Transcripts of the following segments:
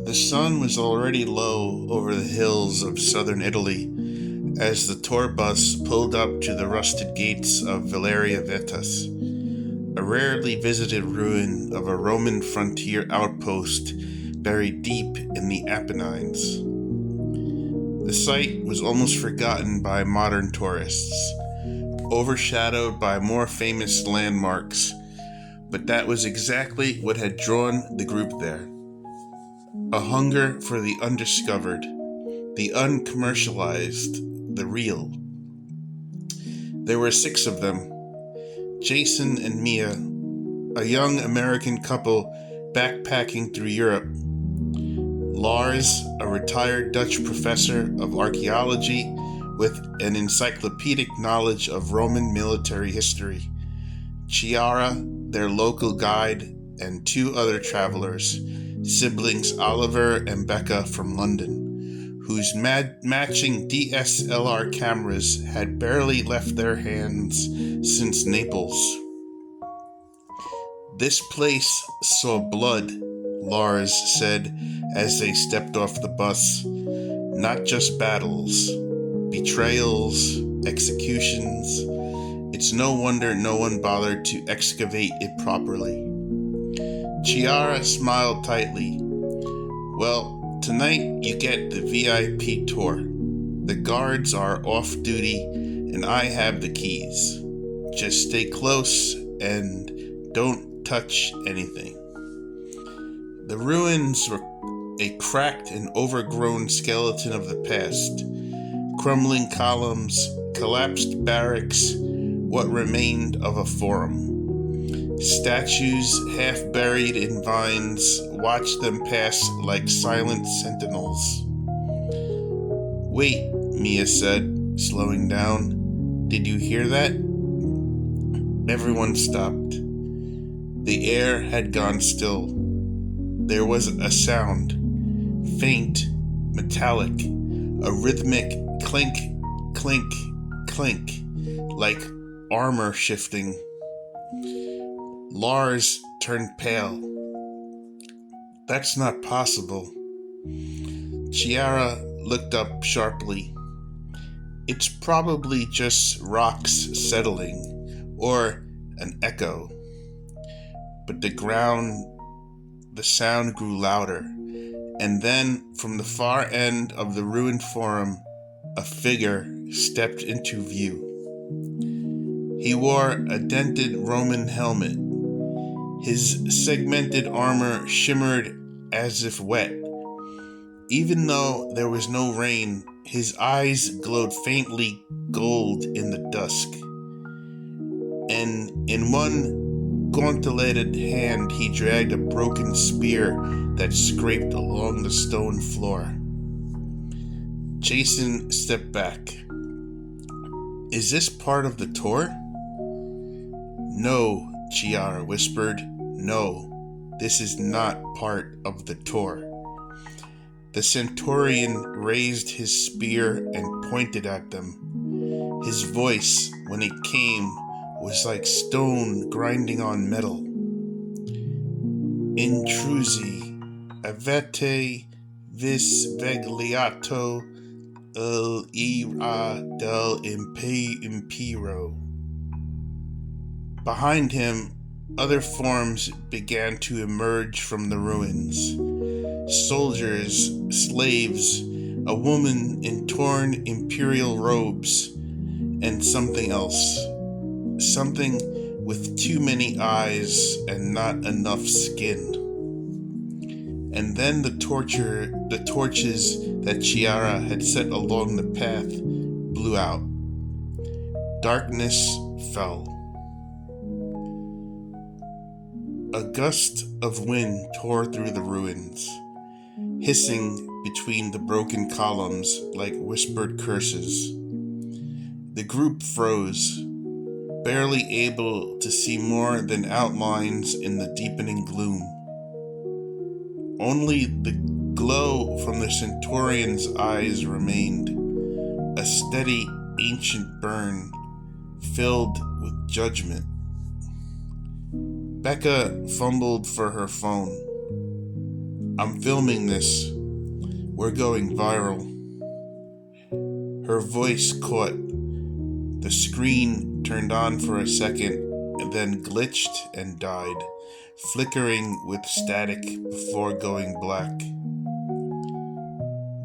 The sun was already low over the hills of southern Italy as the tour bus pulled up to the rusted gates of Vetus, a rarely visited ruin of a Roman frontier outpost buried deep in the Apennines. The site was almost forgotten by modern tourists, overshadowed by more famous landmarks, but that was exactly what had drawn the group there. A hunger for the undiscovered, the uncommercialized, the real. There were 6 of them: Jason and Mia, a young American couple backpacking through Europe; Lars, a retired Dutch professor of archaeology with an encyclopedic knowledge of Roman military history; Chiara, their local guide; and 2 other travelers, siblings Oliver and Becca from London, whose matching DSLR cameras had barely left their hands since Naples. "This place saw blood," Lars said as they stepped off the bus. "Not just battles, betrayals, executions. It's no wonder no one bothered to excavate it properly." Chiara smiled tightly. "Well, tonight you get the VIP tour. The guards are off duty and I have the keys. Just stay close and don't touch anything." The ruins were a cracked and overgrown skeleton of the past. Crumbling columns, collapsed barracks, what remained of a forum. Statues, half buried in vines, watched them pass like silent sentinels. "Wait," Mia said, slowing down. "Did you hear that?" Everyone stopped. The air had gone still. There was a sound, faint, metallic, a rhythmic clink, clink, clink, like armor shifting. Lars turned pale. "That's not possible." Chiara looked up sharply. "It's probably just rocks settling, or an echo." But the sound grew louder, and then from the far end of the ruined forum, a figure stepped into view. He wore a dented Roman helmet. His segmented armor shimmered as if wet. Even though there was no rain, his eyes glowed faintly gold in the dusk. And in one gauntleted hand he dragged a broken spear that scraped along the stone floor. Jason stepped back. "Is this part of the tour?" "No," Chiara whispered. "No, this is not part of the tour." The centurion raised his spear and pointed at them. His voice, when it came, was like stone grinding on metal. "Intrusi, avete vis vegliato l'ira del impero." Behind him, other forms began to emerge from the ruins. Soldiers, slaves, a woman in torn imperial robes, and something else. Something with too many eyes and not enough skin. And then the torches that Chiara had set along the path blew out. Darkness fell. A gust of wind tore through the ruins, hissing between the broken columns like whispered curses. The group froze, barely able to see more than outlines in the deepening gloom. Only the glow from the centurion's eyes remained, a steady, ancient burn filled with judgment. Becca fumbled for her phone. I'm filming this. We're going viral. Her voice caught. The screen turned on for a second and then glitched and died, flickering with static before going black.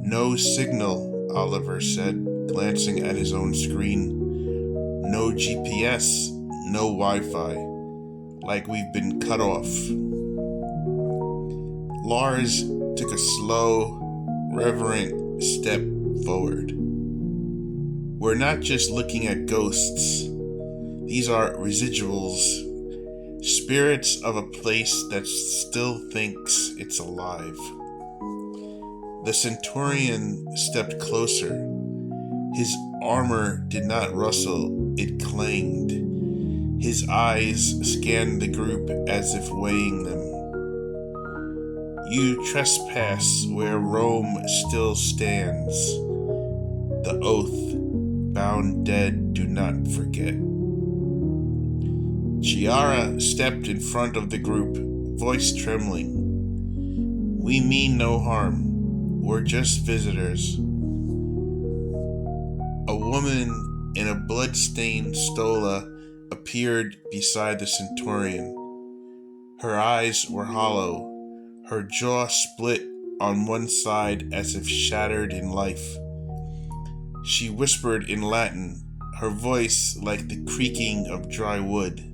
No signal, Oliver said, glancing at his own screen. No GPS, no Wi-Fi. Like we've been cut off. Lars took a slow, reverent step forward. We're not just looking at ghosts. These are residuals, spirits of a place that still thinks it's alive. The centurion stepped closer. His armor did not rustle, it clanged. His eyes scanned the group as if weighing them. You trespass where Rome still stands. The oath, bound dead, do not forget. Chiara stepped in front of the group, voice trembling. We mean no harm. We're just visitors. A woman in a blood-stained stola appeared beside the centurion. Her eyes were hollow, her jaw split on one side as if shattered in life. She whispered in Latin, her voice like the creaking of dry wood.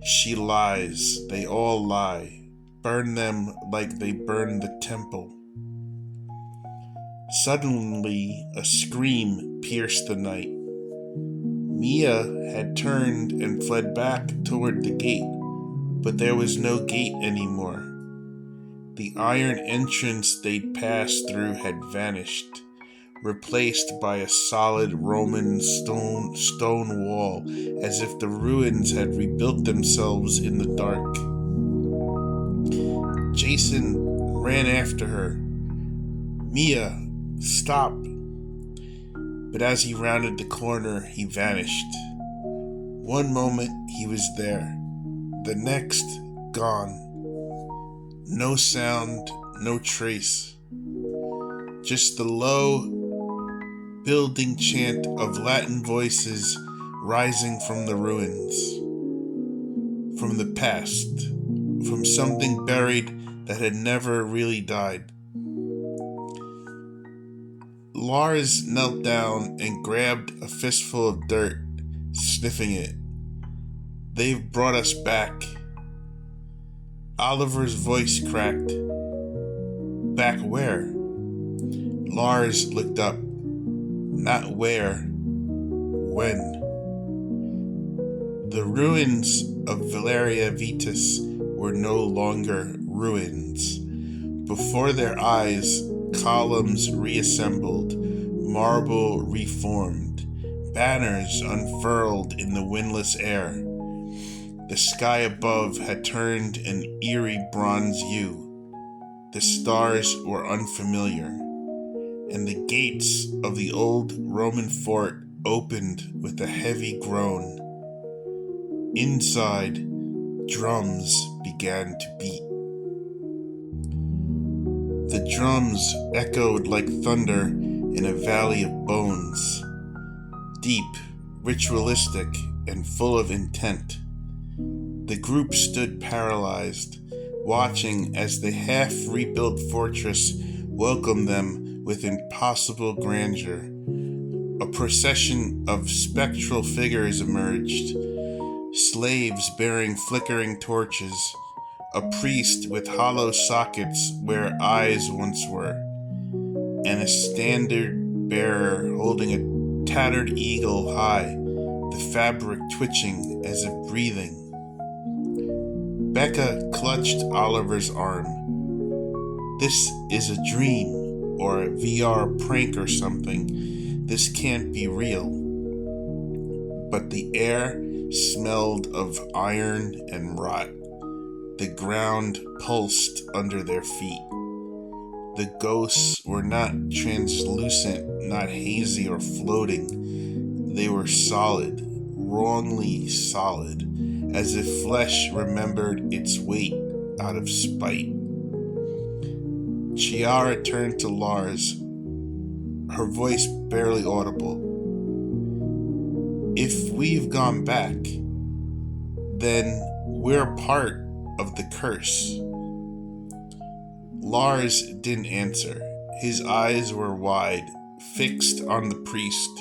She lies, they all lie. Burn them like they burned the temple. Suddenly, a scream pierced the night. Mia had turned and fled back toward the gate, but there was no gate anymore. The iron entrance they'd passed through had vanished, replaced by a solid Roman stone wall, as if the ruins had rebuilt themselves in the dark. Jason ran after her. Mia, stop! But as he rounded the corner, he vanished. One moment he was there, the next gone. No sound, no trace. Just the low, building chant of Latin voices rising from the ruins. From the past, from something buried that had never really died. Lars knelt down and grabbed a fistful of dirt, sniffing it. They've brought us back. Oliver's voice cracked. Back where? Lars looked up. Not where. When? The ruins of Reawakens were no longer ruins. Before their eyes, columns reassembled, marble reformed, banners unfurled in the windless air. The sky above had turned an eerie bronze hue. The stars were unfamiliar, and the gates of the old Roman fort opened with a heavy groan. Inside, drums began to beat. The drums echoed like thunder in a valley of bones, deep, ritualistic, and full of intent. The group stood paralyzed, watching as the half-rebuilt fortress welcomed them with impossible grandeur. A procession of spectral figures emerged, slaves bearing flickering torches, a priest with hollow sockets where eyes once were, and a standard bearer holding a tattered eagle high, the fabric twitching as if breathing. Becca clutched Oliver's arm. This is a dream, or a VR prank or something. This can't be real. But the air smelled of iron and rot. The ground pulsed under their feet. The ghosts were not translucent, not hazy or floating. They were solid, wrongly solid, as if flesh remembered its weight out of spite. Chiara turned to Lars, her voice barely audible. If we've gone back, then we're part of the curse. Lars didn't answer. His eyes were wide, fixed on the priest.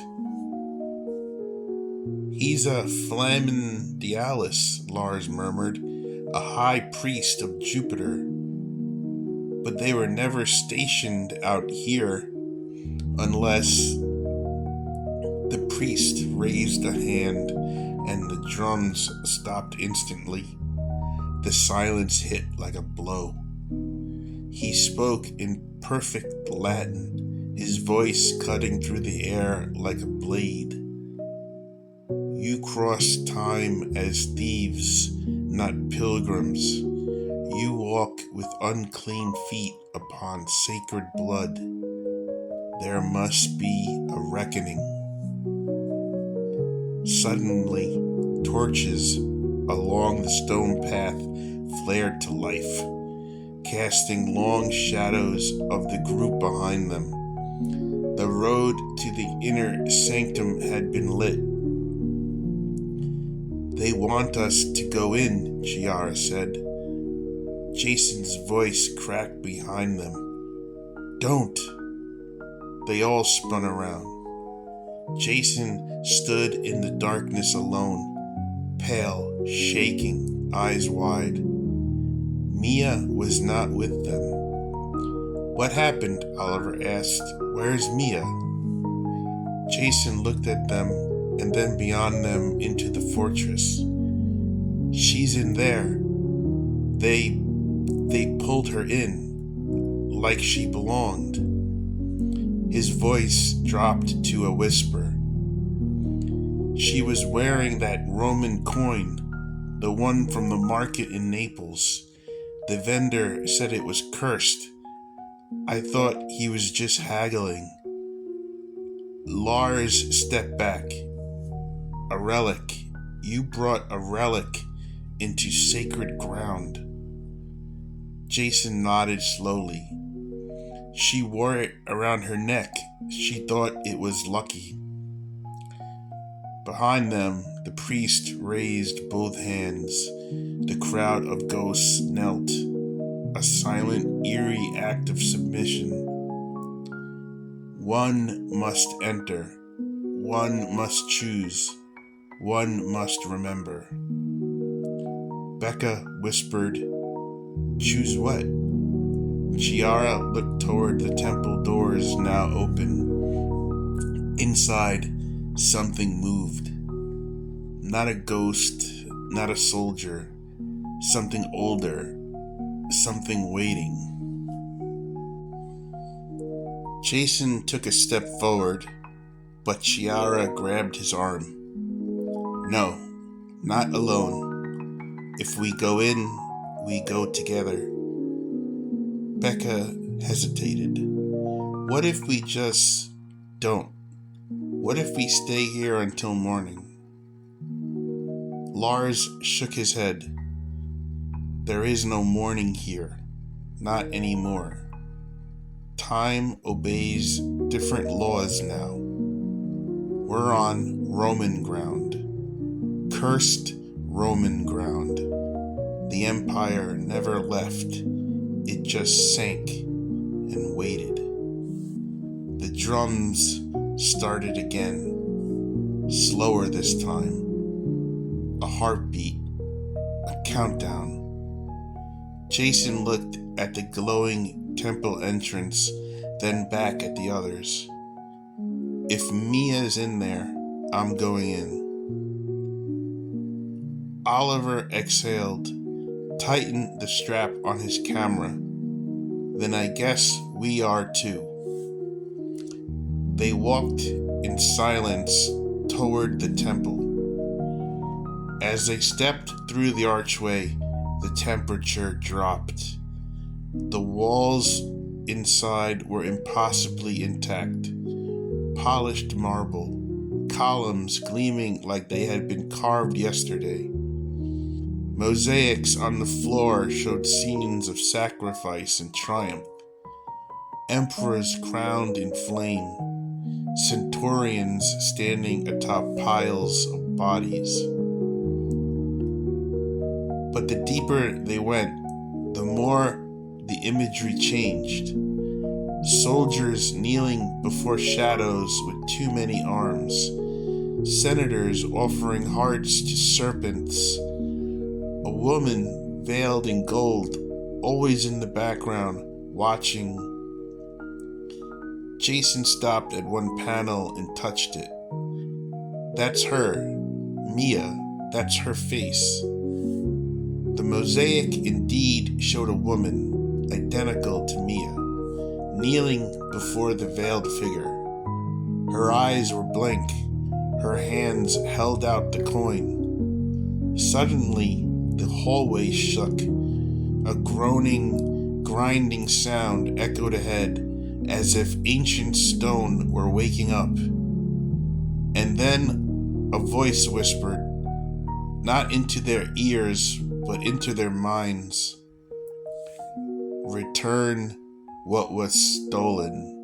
He's a Flamen Dialis, Lars murmured, a high priest of Jupiter. But they were never stationed out here unless... The priest raised a hand and the drums stopped instantly. The silence hit like a blow. He spoke in perfect Latin, his voice cutting through the air like a blade. You cross time as thieves, not pilgrims. You walk with unclean feet upon sacred blood. There must be a reckoning. Suddenly, torches along the stone path flared to life, casting long shadows of the group behind them. The road to the inner sanctum had been lit. They want us to go in, Chiara said. Jason's voice cracked behind them. Don't. They all spun around. Jason stood in the darkness alone, pale, shaking, eyes wide. Mia was not with them. What happened? Oliver asked. Where's Mia? Jason looked at them and then beyond them into the fortress. She's in there. They pulled her in, like she belonged. His voice dropped to a whisper. She was wearing that Roman coin, the one from the market in Naples. The vendor said it was cursed. I thought he was just haggling. Lars stepped back. A relic. You brought a relic into sacred ground. Jason nodded slowly. She wore it around her neck. She thought it was lucky. Behind them, the priest raised both hands. The crowd of ghosts knelt, a silent, eerie act of submission. One must enter. One must choose. One must remember. Becca whispered, Choose what? Chiara looked toward the temple doors now open. Inside, something moved. Not a ghost, not a soldier. Something older. Something waiting. Jason took a step forward, but Chiara grabbed his arm. No, not alone. If we go in, we go together. Becca hesitated. What if we just don't? What if we stay here until morning? Lars shook his head. There is no morning here. Not anymore. Time obeys different laws now. We're on Roman ground. Cursed Roman ground. The Empire never left. It just sank and waited. The drums started again, slower this time. A heartbeat, a countdown. Jason looked at the glowing temple entrance, then back at the others. If Mia's in there, I'm going in. Oliver exhaled, tightened the strap on his camera. Then I guess we are too. They walked in silence toward the temple. As they stepped through the archway, the temperature dropped. The walls inside were impossibly intact. Polished marble, columns gleaming like they had been carved yesterday. Mosaics on the floor showed scenes of sacrifice and triumph. emperors crowned in flame, centurions standing atop piles of bodies. But the deeper they went, the more the imagery changed. Soldiers kneeling before shadows with too many arms, senators offering hearts to serpents, a woman veiled in gold, always in the background, watching. Jason stopped at one panel and touched it. That's her, Mia, that's her face. The mosaic indeed showed a woman, identical to Mia, kneeling before the veiled figure. Her eyes were blank, her hands held out the coin. Suddenly, the hallway shook. A groaning, grinding sound echoed ahead, as if ancient stone were waking up. And then a voice whispered, not into their ears, but into their minds, "Return what was stolen."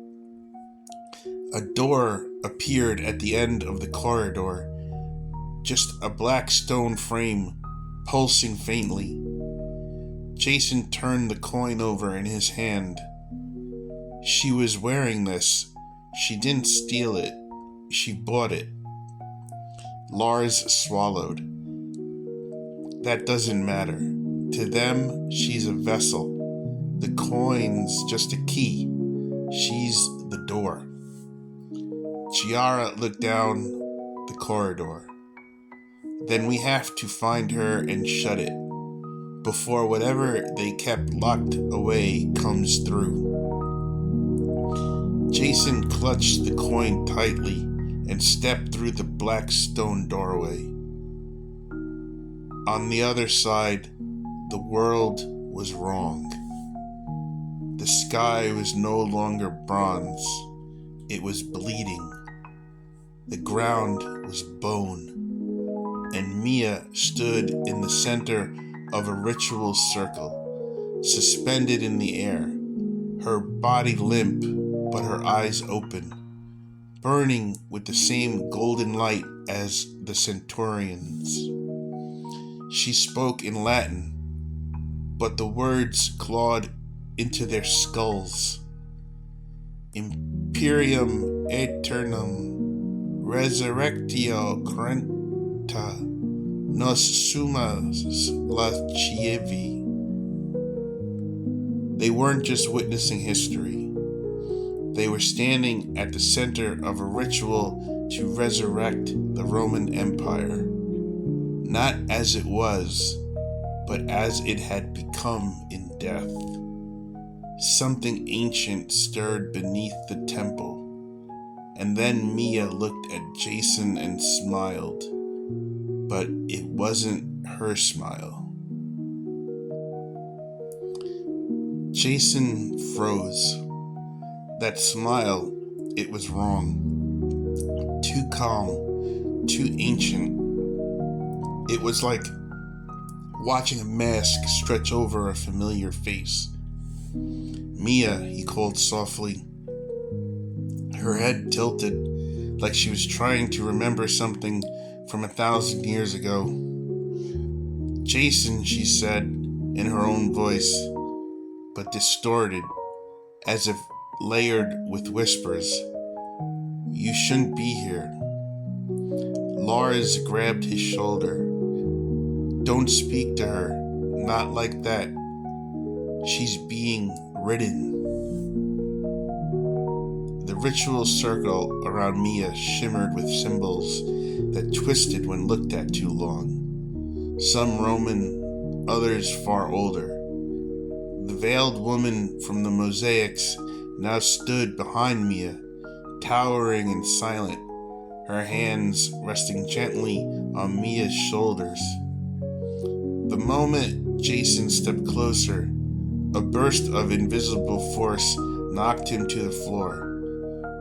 A door appeared at the end of the corridor, just a black stone frame, pulsing faintly. Jason turned the coin over in his hand. She was wearing this. She didn't steal it. She bought it. Lars swallowed. That doesn't matter. To them, she's a vessel. The coin's just a key. She's the door. Chiara looked down the corridor. Then we have to find her and shut it, before whatever they kept locked away comes through. Jason clutched the coin tightly and stepped through the black stone doorway. On the other side, the world was wrong. The sky was no longer bronze. It was bleeding. The ground was bone. And Mia stood in the center of a ritual circle, suspended in the air, her body limp but her eyes open, burning with the same golden light as the centurions. She spoke in Latin, but the words clawed into their skulls. Imperium aeternum resurrectio crenta nos sumas lacievi. They weren't just witnessing history. They were standing at the center of a ritual to resurrect the Roman Empire, not as it was, but as it had become in death. Something ancient stirred beneath the temple, and then Mia looked at Jason and smiled, but it wasn't her smile. Jason froze. That smile, it was wrong. Too calm, too ancient. It was like watching a mask stretch over a familiar face. Mia, he called softly. Her head tilted, like she was trying to remember something from 1,000 years ago. Jason, she said, in her own voice, but distorted, as if layered with whispers. You shouldn't be here. Lars grabbed his shoulder. Don't speak to her, not like that. She's being ridden. The ritual circle around Mia shimmered with symbols that twisted when looked at too long. Some Roman, others far older. The veiled woman from the mosaics now stood behind Mia, towering and silent, her hands resting gently on Mia's shoulders. The moment Jason stepped closer, a burst of invisible force knocked him to the floor.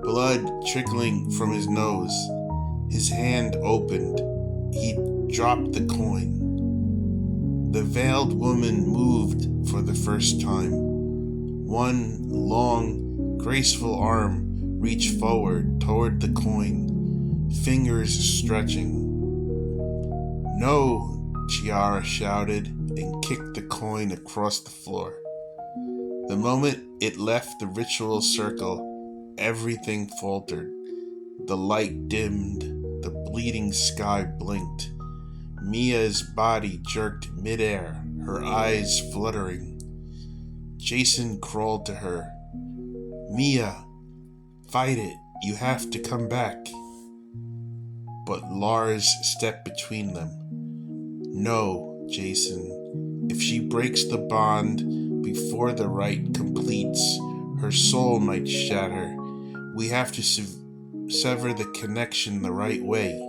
Blood trickling from his nose. His hand opened. He dropped the coin. The veiled woman moved for the first time. One long, graceful arm reached forward toward the coin, fingers stretching. "No!" Chiara shouted and kicked the coin across the floor. The moment it left the ritual circle, everything faltered. The light dimmed, the bleeding sky blinked. Mia's body jerked midair, her eyes fluttering. Jason crawled to her. "Mia, fight it. You have to come back." But Lars stepped between them. "No, Jason. If she breaks the bond before the rite completes, her soul might shatter. We have to sever the connection the right way."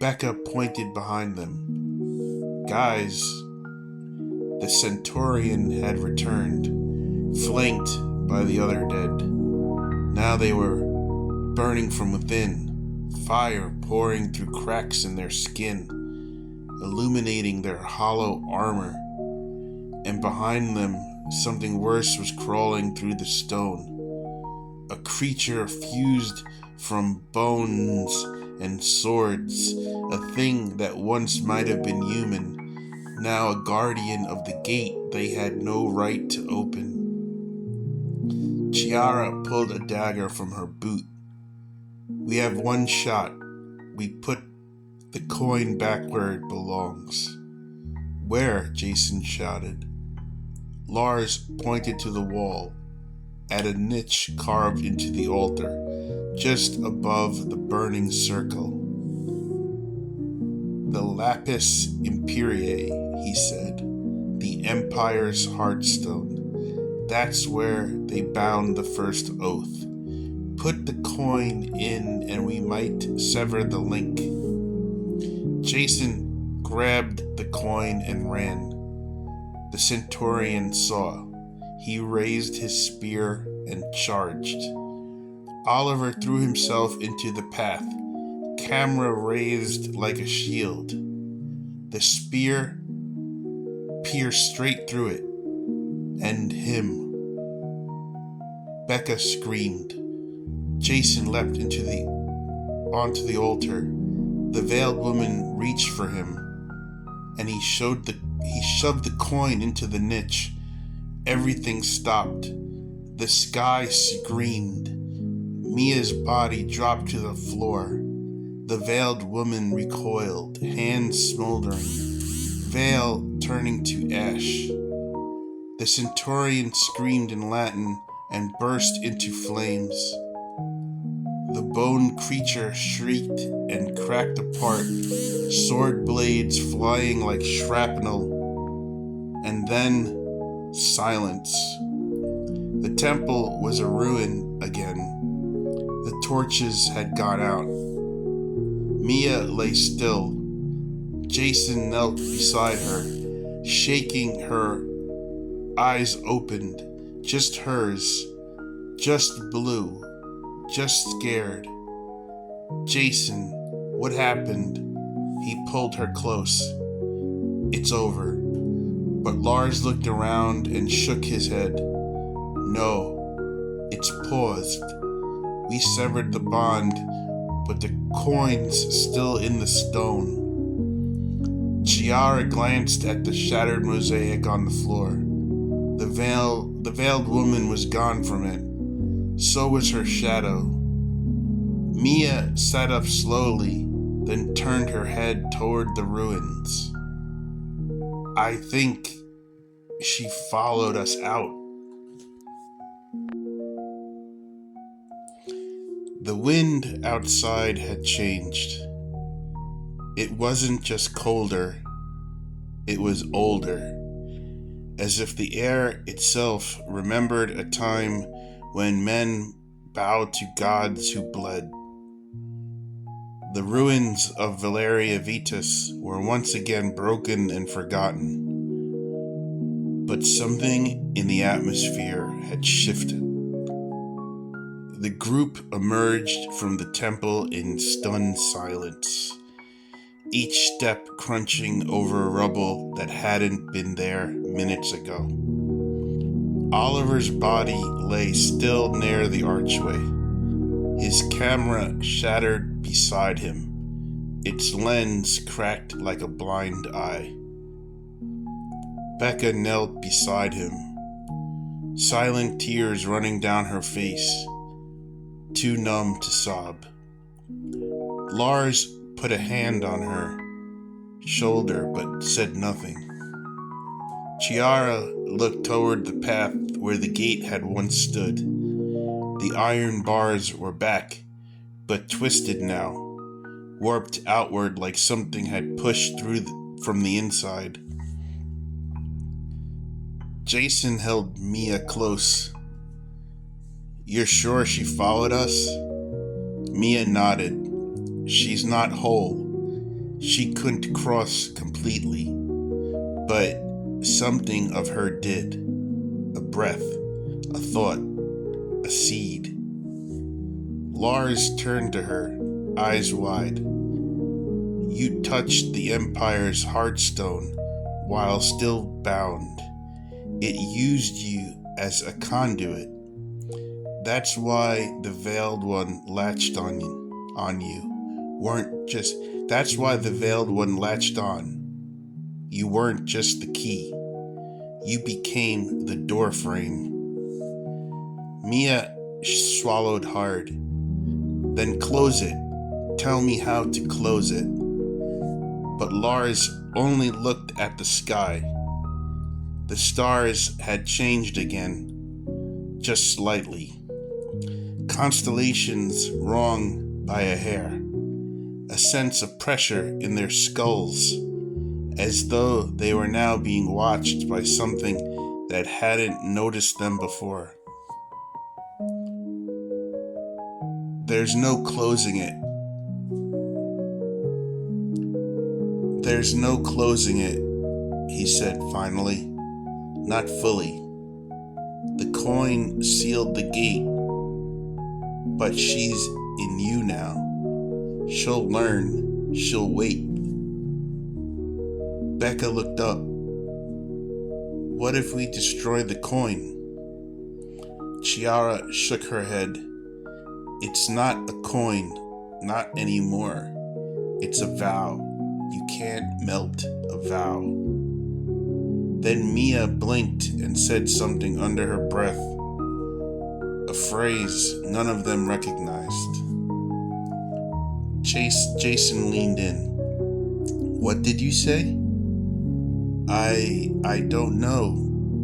Becca pointed behind them. "Guys." The centurion had returned, flanked by the other dead. Now they were burning from within, fire pouring through cracks in their skin, illuminating their hollow armor. And behind them, something worse was crawling through the stone. A creature fused from bones and swords, a thing that once might have been human, now a guardian of the gate they had no right to open. Chiara pulled a dagger from her boot. "We have one shot. We put the coin back where it belongs." "Where?" Jason shouted. Lars pointed to the wall, at a niche carved into the altar, just above the burning circle. "The lapis imperii," he said, "the Empire's heartstone. That's where they bound the first oath. Put the coin in and we might sever the link." Jason grabbed the coin and ran. The centurion saw. He raised his spear and charged. Oliver threw himself into the path, camera raised like a shield. The spear pierced straight through it, and him. Becca screamed. Jason leapt onto the altar. The veiled woman reached for him, and he shoved the coin into the niche. Everything stopped. The sky screamed. Mia's body dropped to the floor. The veiled woman recoiled, hands smoldering, veil turning to ash. The centurion screamed in Latin and burst into flames. The bone creature shrieked and cracked apart, sword blades flying like shrapnel. And then silence. The temple was a ruin again. The torches had gone out. Mia lay still. Jason knelt beside her, shaking. Her eyes opened, just hers, just blue, just scared. "Jason, what happened?" He pulled her close. "It's over." But Lars looked around and shook his head. "No, it's paused. We severed the bond, but the coin's still in the stone." Chiara glanced at the shattered mosaic on the floor. The veiled woman was gone from it. So was her shadow. Mia sat up slowly, then turned her head toward the ruins. "I think she followed us out." The wind outside had changed. It wasn't just colder, it was older, as if the air itself remembered a time when men bowed to gods who bled. The ruins of Reawakens were once again broken and forgotten, but something in the atmosphere had shifted. The group emerged from the temple in stunned silence, each step crunching over rubble that hadn't been there minutes ago. Oliver's body lay still near the archway, his camera shattered beside him, its lens cracked like a blind eye. Becca knelt beside him, silent tears running down her face, too numb to sob. Lars put a hand on her shoulder but said nothing. Chiara looked toward the path where the gate had once stood. The iron bars were back, but twisted now, warped outward like something had pushed through from the inside. Jason held Mia close. "You're sure she followed us?" Mia nodded. "She's not whole. She couldn't cross completely, but something of her did. A breath, a thought, a seed." Lars turned to her, eyes wide. "You touched the Empire's heartstone while still bound. It used you as a conduit. That's why the Veiled One latched on you. That's why the Veiled One latched on. You weren't just the key. You became the doorframe." Mia swallowed hard. "Then close it. Tell me how to close it." But Lars only looked at the sky. The stars had changed again, just slightly. Constellations wrong by a hair. A sense of pressure in their skulls, as though they were now being watched by something that hadn't noticed them before. "There's no closing it. There's no closing it," he said finally. "Not fully. The coin sealed the gate, but she's in you now. She'll learn. She'll wait." Becca looked up. "What if we destroy the coin?" Chiara shook her head. "It's not a coin, not anymore. It's a vow. You can't melt a vow." Then Mia blinked and said something under her breath, a phrase none of them recognized. Jason leaned in. "What did you say?" I don't know.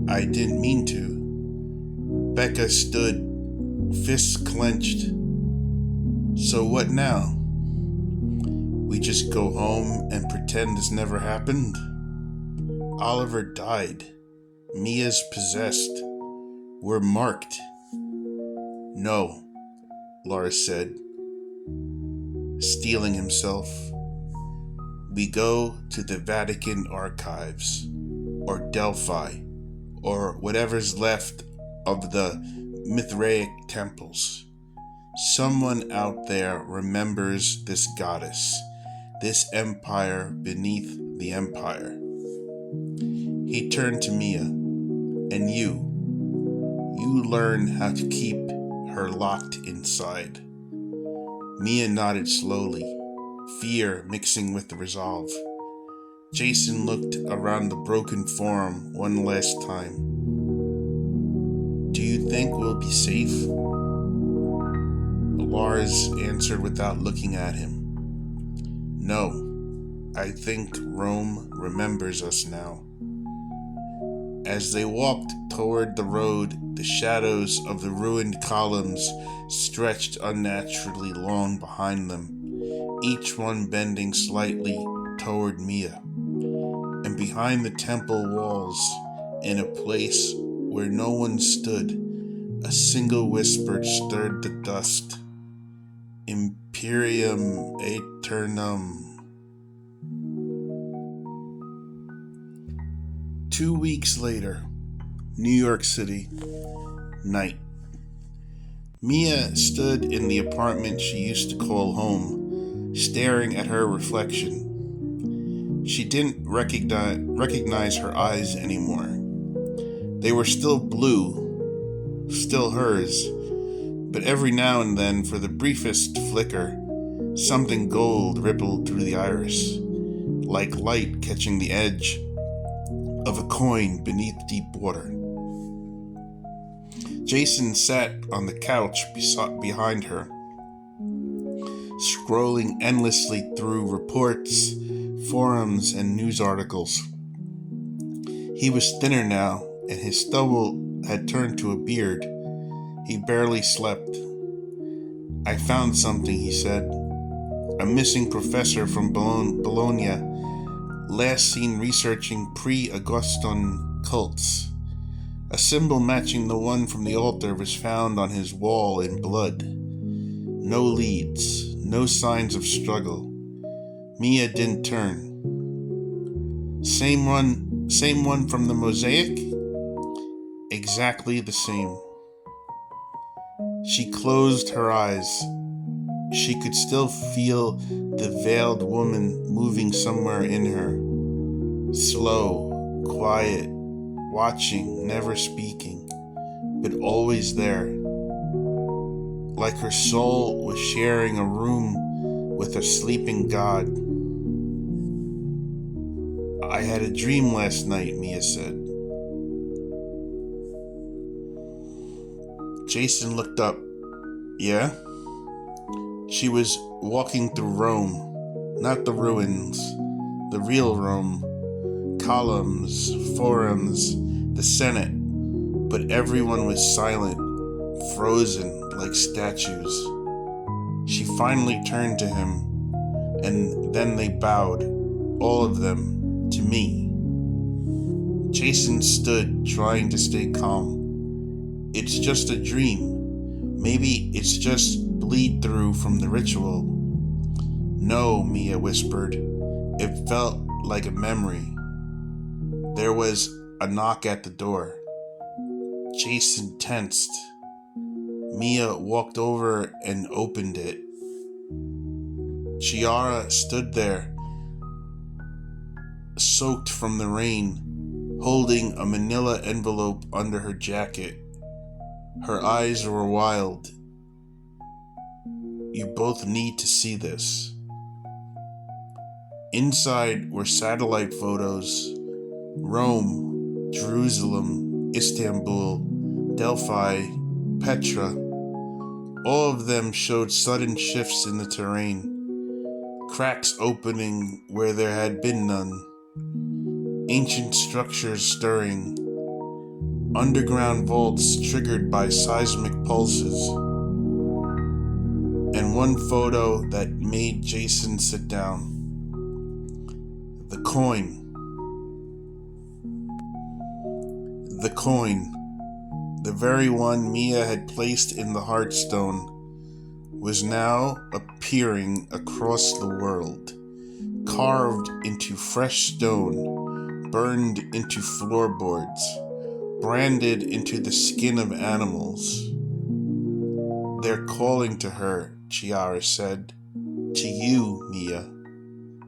I didn't mean to." Becca stood, fists clenched. "So what now? We just go home and pretend this never happened?" Oliver died. Mia's possessed. We're marked. "No," Lars said, steeling himself. "We go to the Vatican archives, or Delphi, or whatever's left of the Mithraic temples. Someone out there remembers this goddess, this empire beneath the empire." He turned to Mia. "And you learn how to keep her locked inside." Mia nodded slowly, fear mixing with the resolve. Jason looked around the broken forum one last time. "Do you think we'll be safe?" Lars answered without looking at him. "No, I think Rome remembers us now." As they walked toward the road, the shadows of the ruined columns stretched unnaturally long behind them, each one bending slightly toward Mia. And behind the temple walls, in a place where no one stood, a single whisper stirred the dust. "Imperium Aeternum." 2 weeks later, New York City, night. Mia stood in the apartment she used to call home, staring at her reflection. She didn't recognize her eyes anymore. They were still blue, still hers, but every now and then, for the briefest flicker, something gold rippled through the iris, like light catching the edge of a coin beneath deep water. Jason sat on the couch behind her, scrolling endlessly through reports, forums, and news articles. He was thinner now, and his stubble had turned to a beard. He barely slept. "I found something," he said. "A missing professor from Bologna, last seen researching pre-Augustan cults. A symbol matching the one from the altar was found on his wall in blood. No leads, no signs of struggle. Mia didn't turn." Same one from the mosaic?" "Exactly the same." She closed her eyes. She could still feel the veiled woman moving somewhere in her. Slow, quiet, watching, never speaking, but always there. Like her soul was sharing a room with a sleeping god. "I had a dream last night," Mia said. Jason looked up. "Yeah?" She was walking through Rome, not the ruins, the real Rome. Columns, forums, the Senate, but everyone was silent, frozen like statues. She finally turned to him, and then they bowed, all of them, to me. Jason stood, trying to stay calm. "It's just a dream. Maybe it's just bleed through from the ritual." "No," Mia whispered. It felt like a memory. There was a knock at the door. Jason tensed. Mia walked over and opened it. Chiara stood there, soaked from the rain, holding a manila envelope under her jacket. Her eyes were wild. "You both need to see this." Inside were satellite photos. Rome, Jerusalem, Istanbul, Delphi, Petra. All of them showed sudden shifts in the terrain, cracks opening where there had been none, ancient structures stirring, underground vaults triggered by seismic pulses, and one photo that made Jason sit down. The coin. The coin, the very one Mia had placed in the Heartstone, was now appearing across the world, carved into fresh stone, burned into floorboards, branded into the skin of animals. "They're calling to her," Chiara said. "To you, Mia.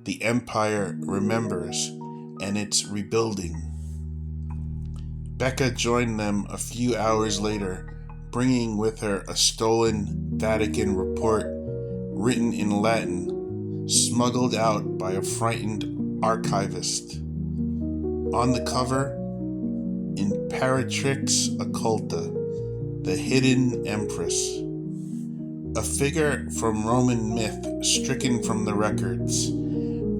The Empire remembers, and it's rebuilding." Becca joined them a few hours later, bringing with her a stolen Vatican report written in Latin, smuggled out by a frightened archivist. On the cover, Imperatrix Occulta, the Hidden Empress. A figure from Roman myth stricken from the records,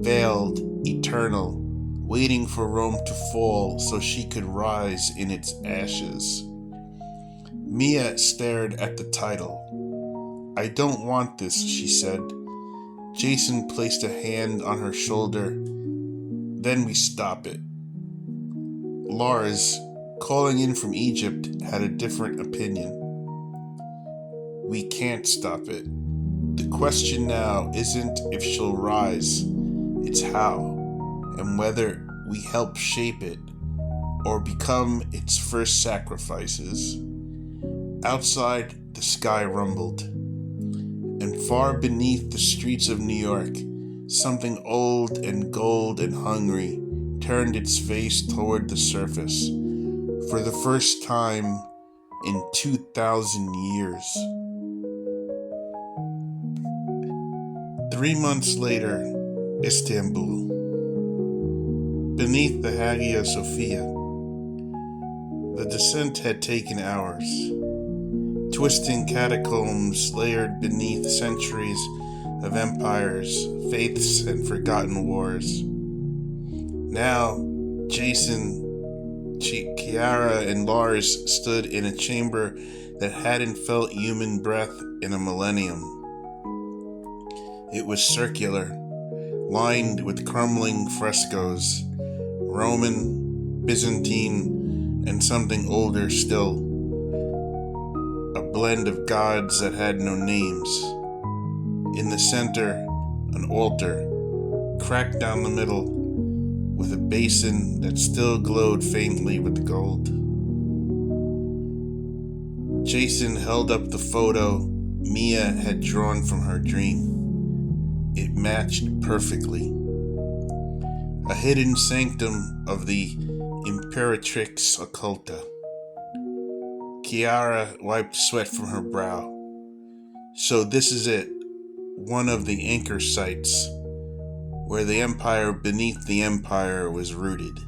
veiled, eternal, waiting for Rome to fall so she could rise in its ashes. Mia stared at the title. "I don't want this," she said. Jason placed a hand on her shoulder. "Then we stop it." Lars, calling in from Egypt, had a different opinion. "We can't stop it. The question now isn't if she'll rise, it's how, and whether we help shape it or become its first sacrifices." Outside, the sky rumbled, and far beneath the streets of New York, something old and gold and hungry turned its face toward the surface. for the first time in 2,000 years. 3 months later, Istanbul. Beneath the Hagia Sophia, the descent had taken hours. Twisting catacombs layered beneath centuries of empires, faiths, and forgotten wars. Now, Jason, Chiara, and Lars stood in a chamber that hadn't felt human breath in a millennium. It was circular, lined with crumbling frescoes, Roman, Byzantine, and something older still. A blend of gods that had no names. In the center, an altar, cracked down the middle, with a basin that still glowed faintly with gold. Jason held up the photo Mia had drawn from her dream. It matched perfectly. A hidden sanctum of the Imperatrix Occulta. Chiara wiped sweat from her brow. So this is it, one of the anchor sites, where the empire beneath the empire was rooted.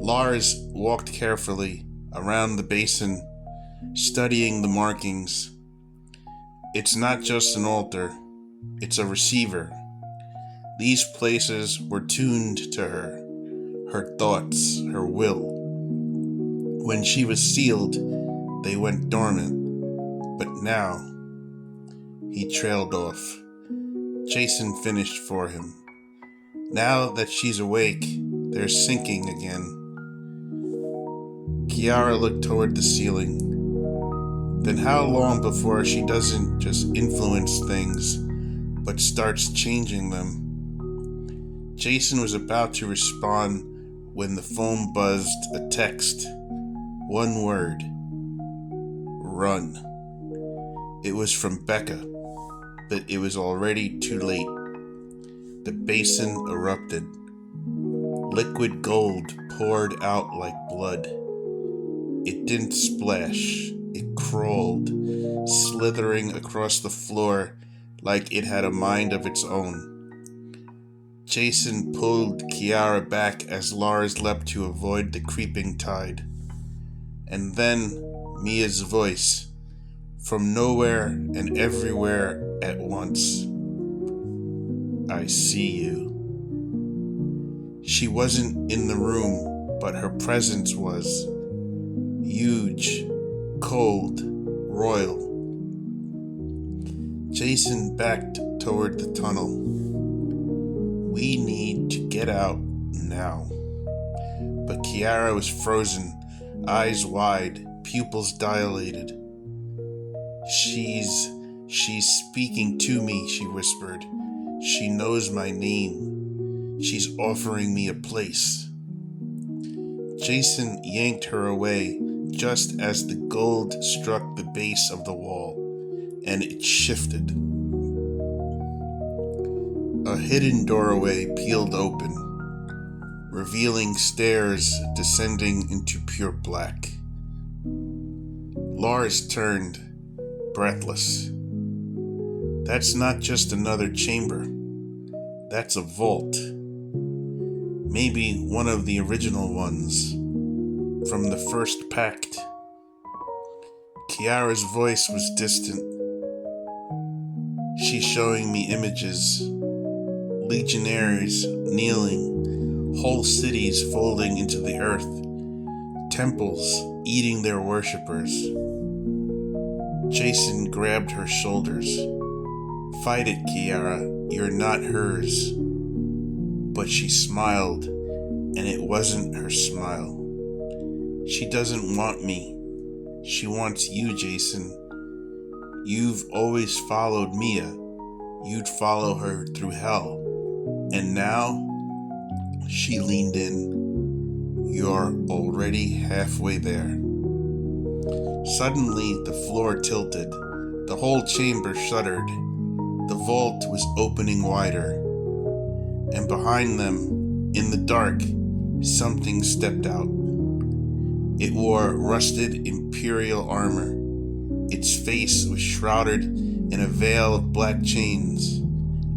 Lars walked carefully around the basin, studying the markings. It's not just an altar, it's a receiver. These places were tuned to her thoughts, her will. When she was sealed, they went dormant. But now, he trailed off. Jason finished for him. Now that she's awake, they're sinking again. Chiara looked toward the ceiling. Then how long before she doesn't just influence things, but starts changing them? Jason was about to respond when the phone buzzed a text. One word. Run. It was from Becca, but it was already too late. The basin erupted. Liquid gold poured out like blood. It didn't splash. It crawled, slithering across the floor like it had a mind of its own. Jason pulled Chiara back as Lars leapt to avoid the creeping tide. And then Mia's voice, from nowhere and everywhere at once. I see you. She wasn't in the room, but her presence was. Huge, cold, royal. Jason backed toward the tunnel. We need to get out now. But Chiara was frozen, eyes wide, pupils dilated. She's speaking to me, she whispered. She knows my name. She's offering me a place. Jason yanked her away just as the gold struck the base of the wall, and it shifted. A hidden doorway peeled open, revealing stairs descending into pure black. Lars turned, breathless. That's not just another chamber. That's a vault. Maybe one of the original ones, from the first pact. Chiara's voice was distant. She's showing me images. Legionaries kneeling, whole cities folding into the earth, temples eating their worshippers. Jason grabbed her shoulders. Fight it, Chiara, you're not hers. But she smiled, and it wasn't her smile. She doesn't want me. She wants you, Jason. You've always followed Mia. You'd follow her through hell. And now, she leaned in. You're already halfway there. Suddenly, the floor tilted. The whole chamber shuddered. The vault was opening wider. And behind them, in the dark, something stepped out. It wore rusted imperial armor. Its face was shrouded in a veil of black chains,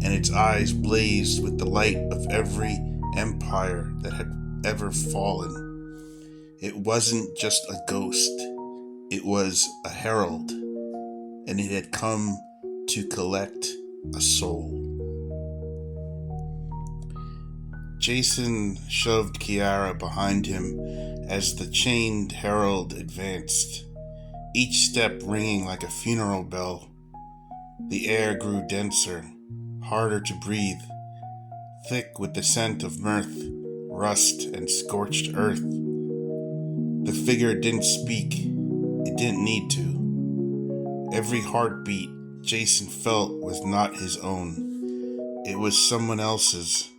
and its eyes blazed with the light of every empire that had ever fallen. It wasn't just a ghost, it was a herald, and it had come to collect a soul. Jason shoved Kiara behind him as the chained herald advanced, each step ringing like a funeral bell. The air grew denser, harder to breathe, thick with the scent of mirth, rust, and scorched earth. The figure didn't speak. It didn't need to. Every heartbeat Jason felt was not his own. It was someone else's,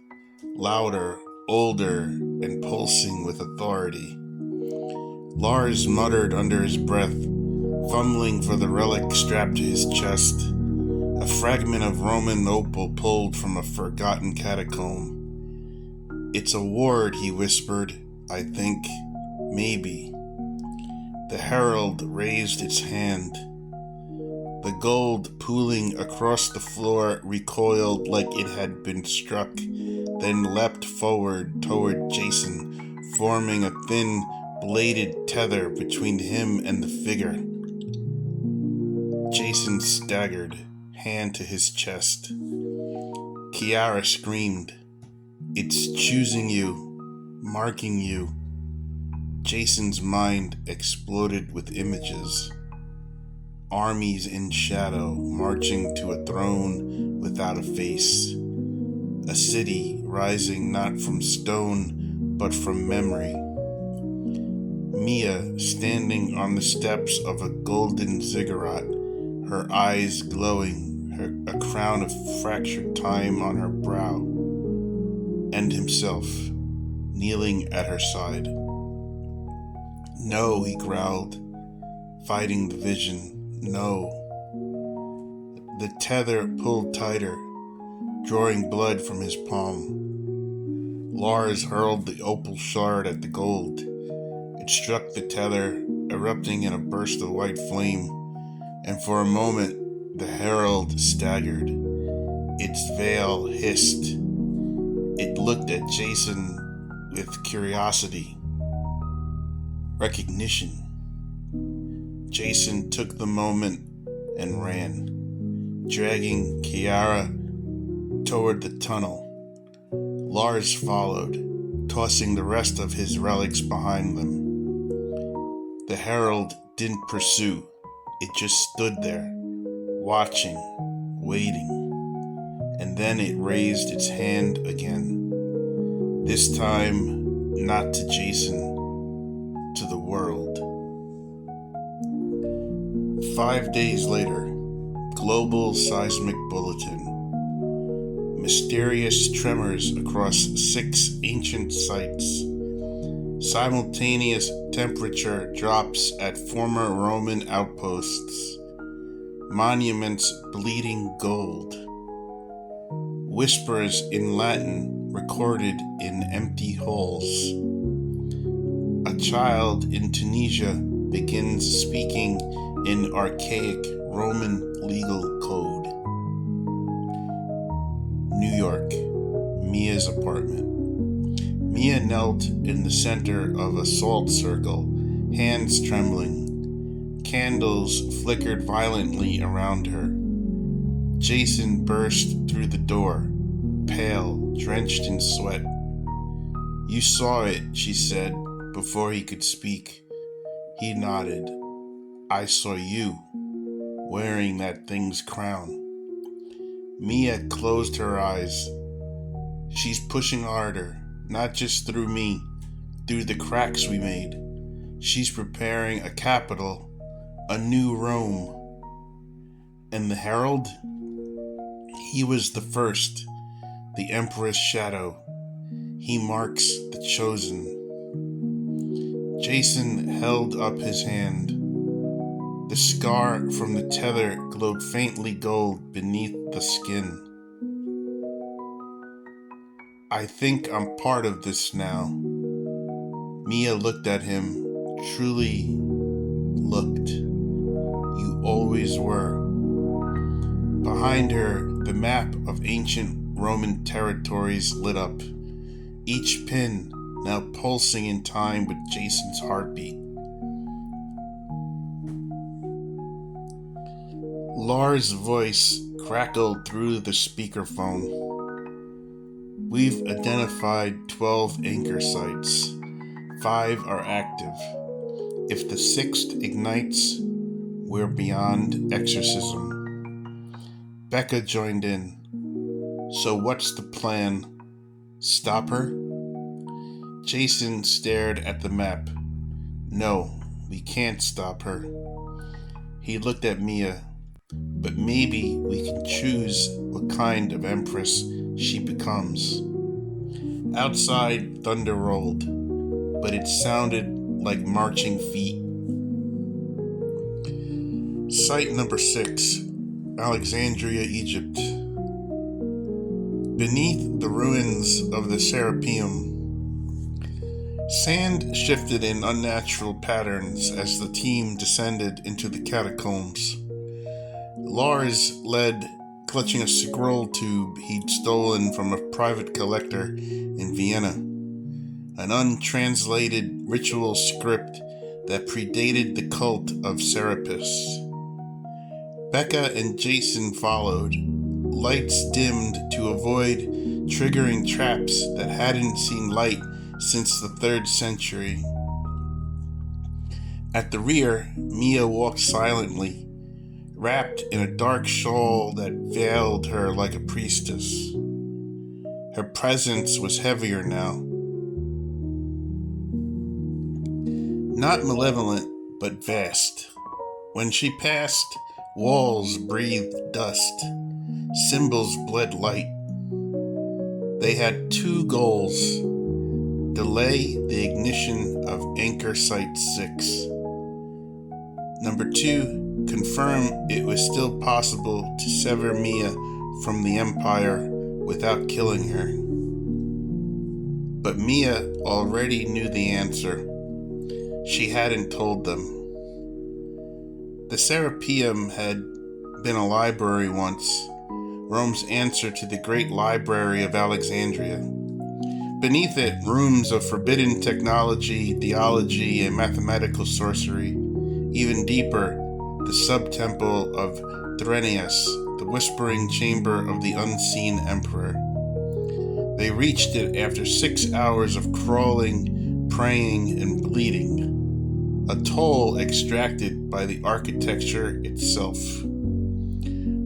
louder, older, and pulsing with authority. Lars muttered under his breath, fumbling for the relic strapped to his chest, a fragment of Roman opal pulled from a forgotten catacomb. "It's a ward," he whispered. "I think. Maybe." The herald raised its hand. The gold pooling across the floor recoiled like it had been struck, then leapt forward toward Jason, forming a thin, bladed tether between him and the figure. Jason staggered, hand to his chest. Kiara screamed. "It's choosing you, marking you." Jason's mind exploded with images. Armies in shadow marching to a throne without a face. A city rising not from stone but from memory. Mia standing on the steps of a golden ziggurat, her eyes glowing, a crown of fractured time on her brow. And himself, kneeling at her side. "No," he growled, fighting the vision. "No." The tether pulled tighter, drawing blood from his palm. Lars hurled the opal shard at the gold. It struck the tether, erupting in a burst of white flame, and for a moment the herald staggered. Its veil hissed. It looked at Jason with curiosity, recognition. Jason took the moment and ran, dragging Kiara toward the tunnel. Lars followed, tossing the rest of his relics behind them. The herald didn't pursue. It just stood there, watching, waiting. And then it raised its hand again. This time, not to Jason, to the world. 5 days later, global seismic bulletin. Mysterious tremors across 6 ancient sites. Simultaneous temperature drops at former Roman outposts. Monuments bleeding gold. Whispers in Latin recorded in empty halls. A child in Tunisia begins speaking in archaic Roman legal code. New York, Mia's apartment. Mia knelt in the center of a salt circle, hands trembling. Candles flickered violently around her. Jason burst through the door, pale, drenched in sweat. "You saw it," she said, before he could speak. He nodded. "I saw you, wearing that thing's crown." Mia closed her eyes. "She's pushing harder, not just through me, through the cracks we made. She's preparing a capital, a new Rome." And the herald? He was the first, the Emperor's shadow. He marks the chosen. Jason held up his hand. The scar from the tether glowed faintly gold beneath the skin. "I think I'm part of this now." Mia looked at him, truly looked. You always were. Behind her, the map of ancient Roman territories lit up, each pin now pulsing in time with Jason's heartbeat. Lars' voice crackled through the speakerphone. We've identified 12 anchor sites. 5 are active. If the 6th ignites, we're beyond exorcism. Becca joined in. So what's the plan? Stop her? Jason stared at the map. No, we can't stop her. He looked at Mia. But maybe we can choose what kind of empress she becomes. Outside, thunder rolled, but it sounded like marching feet. Site number 6, Alexandria, Egypt. Beneath the ruins of the Serapeum, sand shifted in unnatural patterns as the team descended into the catacombs. Lars led, clutching a scroll tube he'd stolen from a private collector in Vienna, an untranslated ritual script that predated the cult of Serapis. Becca and Jason followed, lights dimmed to avoid triggering traps that hadn't seen light since the 3rd century. At the rear, Mia walked silently, wrapped in a dark shawl that veiled her like a priestess. Her presence was heavier now. Not malevolent, but vast. When she passed, walls breathed dust. Symbols bled light. They had 2 goals. Delay the ignition of Anchor Site 6. Number 2, confirm it was still possible to sever Mia from the Empire without killing her. But Mia already knew the answer. She hadn't told them. The Serapeum had been a library once, Rome's answer to the great library of Alexandria. Beneath it, rooms of forbidden technology, theology, and mathematical sorcery. Even deeper, the sub-temple of Threnius, the whispering chamber of the unseen emperor. They reached it after 6 hours of crawling, praying, and bleeding, a toll extracted by the architecture itself.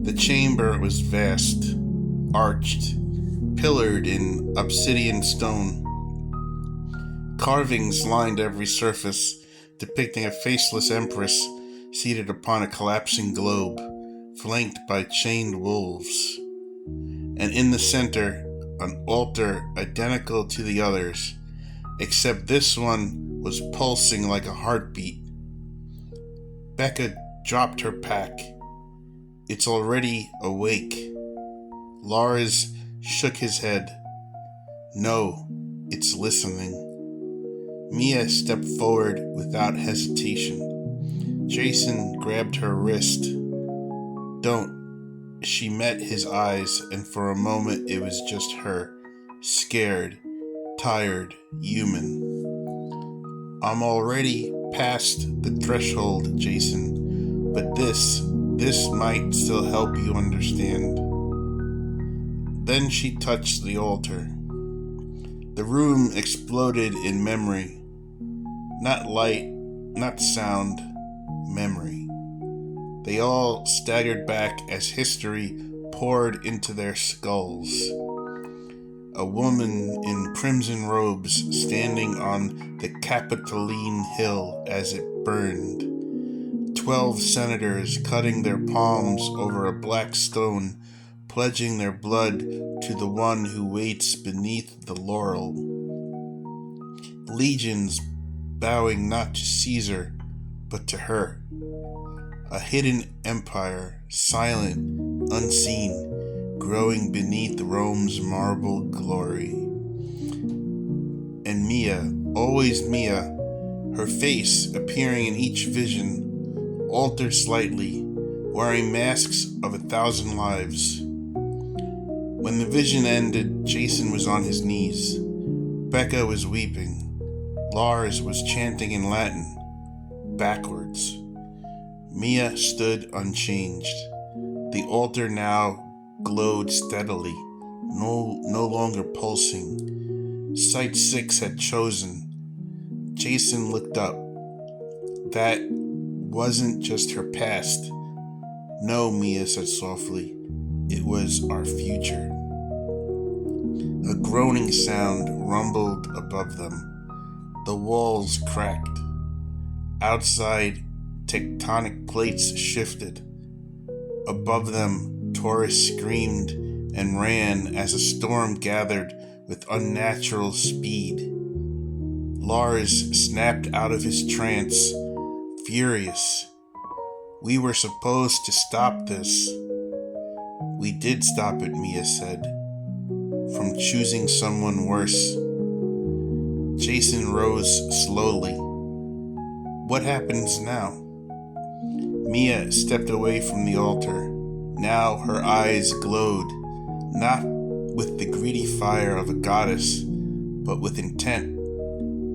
The chamber was vast, arched, pillared in obsidian stone. Carvings lined every surface, depicting a faceless empress seated upon a collapsing globe, flanked by chained wolves. And in the center, an altar identical to the others, except this one was pulsing like a heartbeat. Becca dropped her pack. It's already awake. Lars shook his head. No, it's listening. Mia stepped forward without hesitation. Jason grabbed her wrist. Don't. She met his eyes, and for a moment it was just her, scared, tired, human. I'm already past the threshold, Jason, but this might still help you understand. Then she touched the altar. The room exploded in memory. Not light, not sound, memory. They all staggered back as history poured into their skulls. A woman in crimson robes standing on the Capitoline Hill as it burned. 12 senators cutting their palms over a black stone, pledging their blood to the one who waits beneath the laurel. Legions bowing not to Caesar, but to her. A hidden empire, silent, unseen, growing beneath Rome's marble glory. And Mia, always Mia, her face appearing in each vision, altered slightly, wearing masks of 1,000 lives. When the vision ended, Jason was on his knees. Becca was weeping. Lars was chanting in Latin, backwards. Mia stood unchanged. The altar now glowed steadily, no longer pulsing. Site 6 had chosen. Jason looked up. That wasn't just her past. No, Mia said softly. It was our future. A groaning sound rumbled above them. The walls cracked. Outside, tectonic plates shifted. Above them, Taurus screamed and ran as a storm gathered with unnatural speed. Lars snapped out of his trance, furious. We were supposed to stop this. We did stop it, Mia said, from choosing someone worse. Jason rose slowly. What happens now? Mia stepped away from the altar. Now her eyes glowed, not with the greedy fire of a goddess, but with intent,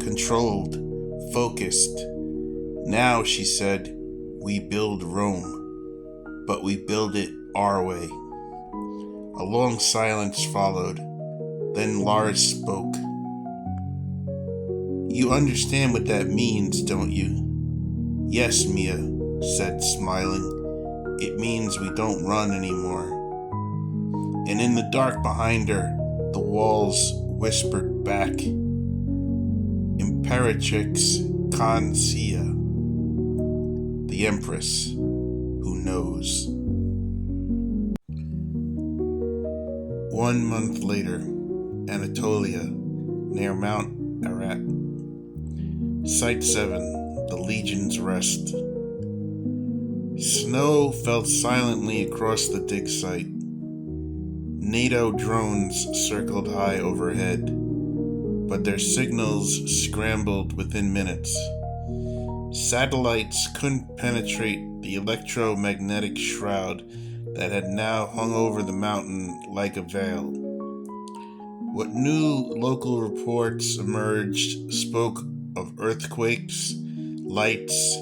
controlled, focused. Now, she said, we build Rome, but we build it our way. A long silence followed. Then Lars spoke. You understand what that means, don't you? Yes, Mia said, smiling. It means we don't run anymore. And in the dark behind her, the walls whispered back. Imperatrix Consia, the Empress, who knows. 1 month later, Anatolia, near Mount Ararat. Site 7, the Legion's Rest. Snow fell silently across the dig site. NATO drones circled high overhead, but their signals scrambled within minutes. Satellites couldn't penetrate the electromagnetic shroud that had now hung over the mountain like a veil. What new local reports emerged spoke of earthquakes, lights,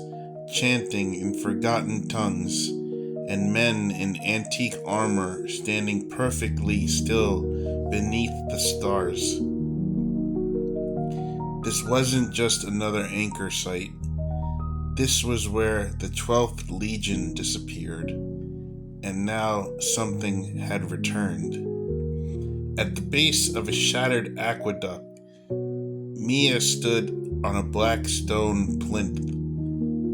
chanting in forgotten tongues, and men in antique armor standing perfectly still beneath the stars. This wasn't just another anchor site. This was where the 12th Legion disappeared, and now something had returned. At the base of a shattered aqueduct, Mia stood on a black stone plinth.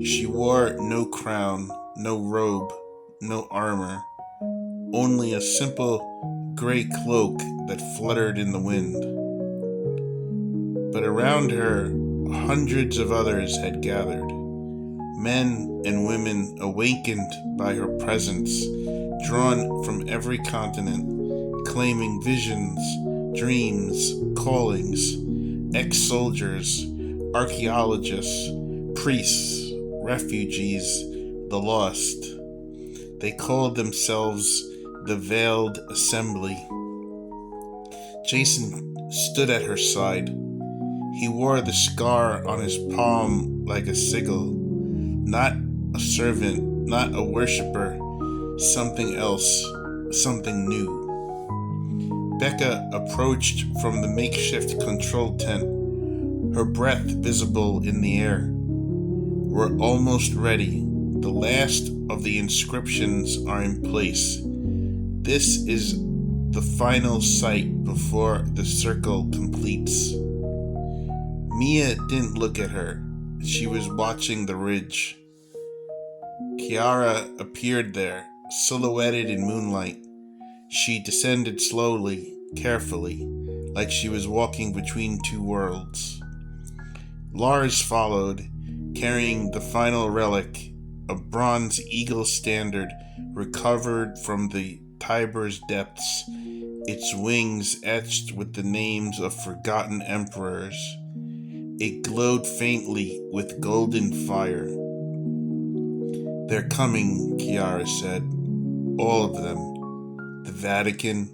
She wore no crown, no robe, no armor, only a simple gray cloak that fluttered in the wind. But around her, hundreds of others had gathered, men and women awakened by her presence, drawn from every continent, claiming visions, dreams, callings, ex-soldiers, archaeologists, priests, refugees, the lost. They called themselves the Veiled Assembly. Jason stood at her side. He wore the scar on his palm like a sigil. Not a servant, not a worshiper, something else, something new. Becca approached from the makeshift control tent, her breath visible in the air. We're almost ready. The last of the inscriptions are in place. This is the final site before the circle completes. Mia didn't look at her. She was watching the ridge. Chiara appeared there, silhouetted in moonlight. She descended slowly, carefully, like she was walking between two worlds. Lars followed, carrying the final relic, a bronze eagle standard recovered from the Tiber's depths, its wings etched with the names of forgotten emperors. It glowed faintly with golden fire. "They're coming," Kiara said. "All of them. The Vatican,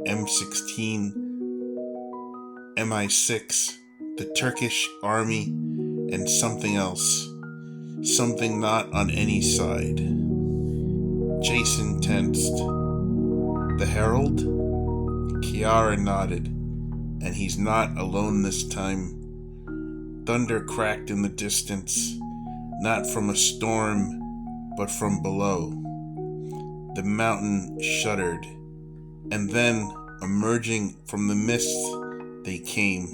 M16, MI6, the Turkish army, and something else. Something not on any side." Jason tensed. "The Herald?" Kiara nodded. "And he's not alone this time." Thunder cracked in the distance, not from a storm, but from below. The mountain shuddered, and then, emerging from the mist, they came.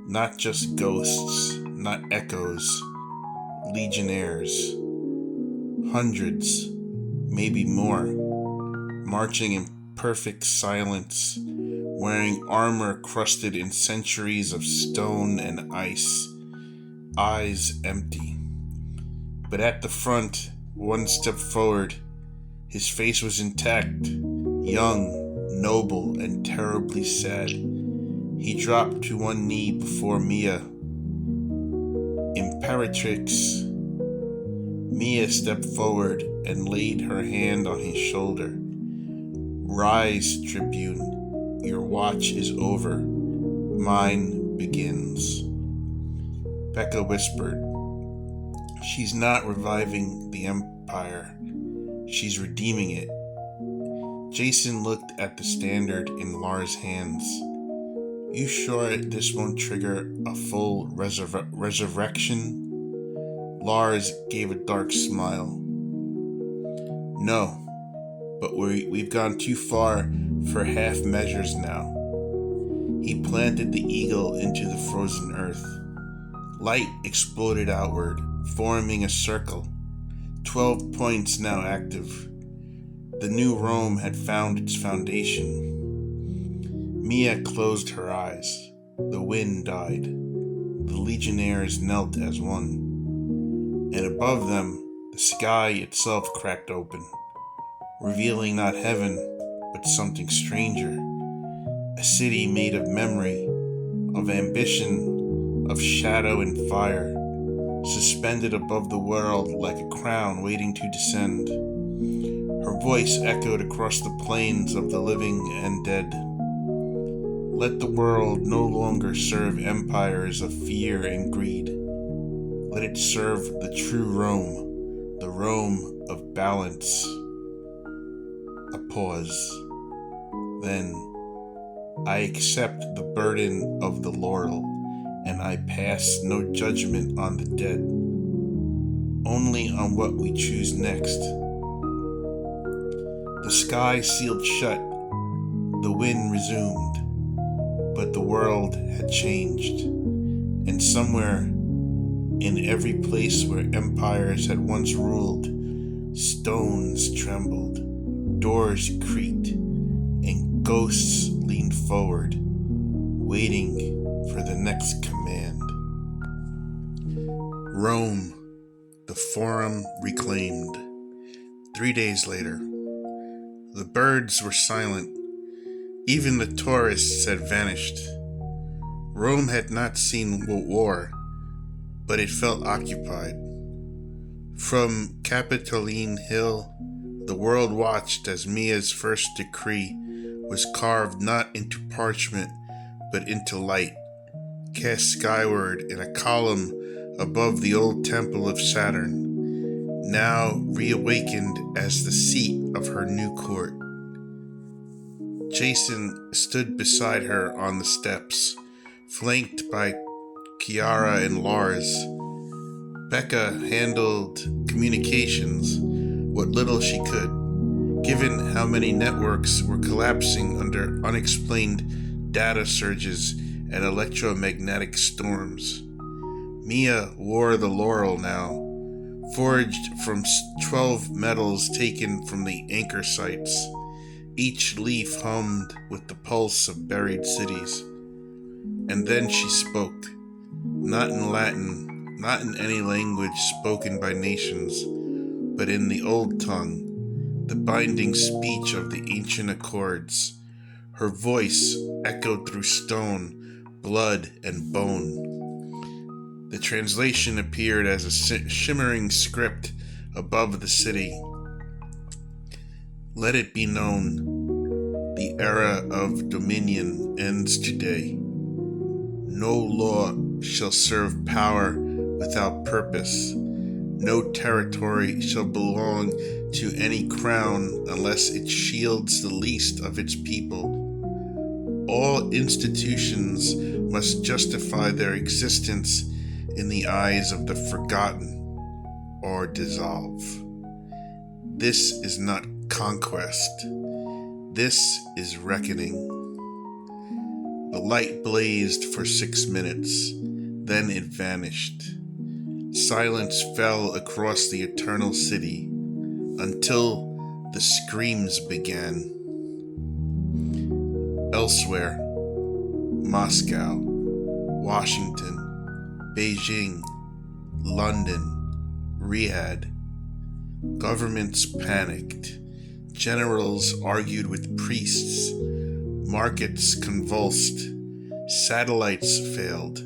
Not just ghosts, not echoes, legionnaires. Hundreds, maybe more, marching in perfect silence, wearing armor crusted in centuries of stone and ice, eyes empty. But at the front, one stepped forward. His face was intact, young, noble, and terribly sad. He dropped to one knee before Mia. "Imperatrix." Mia stepped forward and laid her hand on his shoulder. "Rise, Tribune. Your watch is over. Mine begins." Becca whispered, "She's not reviving the Empire. She's redeeming it." Jason looked at the standard in Lars' hands. "You sure this won't trigger a full resurrection?" Lars gave a dark smile. "No, but we've gone too far for half measures now." He planted the eagle into the frozen earth. Light exploded outward, forming a circle. 12 points now active. The new Rome had found its foundation. Mia closed her eyes. The wind died. The legionnaires knelt as one. And above them, the sky itself cracked open, revealing not heaven, but something stranger. A city made of memory, of ambition, of shadow and fire, suspended above the world like a crown waiting to descend. Her voice echoed across the plains of the living and dead. Let the world no longer serve empires of fear and greed. Let it serve the true Rome, the Rome of balance. A pause. Then, "I accept the burden of the laurel, and I pass no judgment on the dead, only on what we choose next." The sky sealed shut, the wind resumed, but the world had changed, and somewhere, in every place where empires had once ruled, stones trembled, doors creaked, and ghosts leaned forward, waiting for the next command. Rome, the Forum reclaimed. 3 days later. The birds were silent. Even the tourists had vanished. Rome had not seen war, but it felt occupied. From Capitoline Hill, the world watched as Mia's first decree was carved not into parchment, but into light, cast skyward in a column above the old temple of Saturn, now reawakened as the seat of her new court. Jason stood beside her on the steps, flanked by Kiara and Lars. Becca handled communications, what little she could, given how many networks were collapsing under unexplained data surges and electromagnetic storms. Mia wore the laurel now, forged from 12 metals taken from the anchor sites. Each leaf hummed with the pulse of buried cities. And then she spoke, not in Latin, not in any language spoken by nations, but in the old tongue, the binding speech of the ancient accords. Her voice echoed through stone, blood, and bone. The translation appeared as a shimmering script above the city. Let it be known, the era of dominion ends today. No law shall serve power without purpose. No territory shall belong to any crown unless it shields the least of its people. All institutions must justify their existence in the eyes of the forgotten or dissolve. This is not conquest. This is reckoning. The light blazed for 6 minutes, then it vanished. Silence fell across the eternal city until the screams began. Elsewhere, Moscow, Washington, Beijing, London, Riyadh. Governments panicked. Generals argued with priests. Markets convulsed. Satellites failed.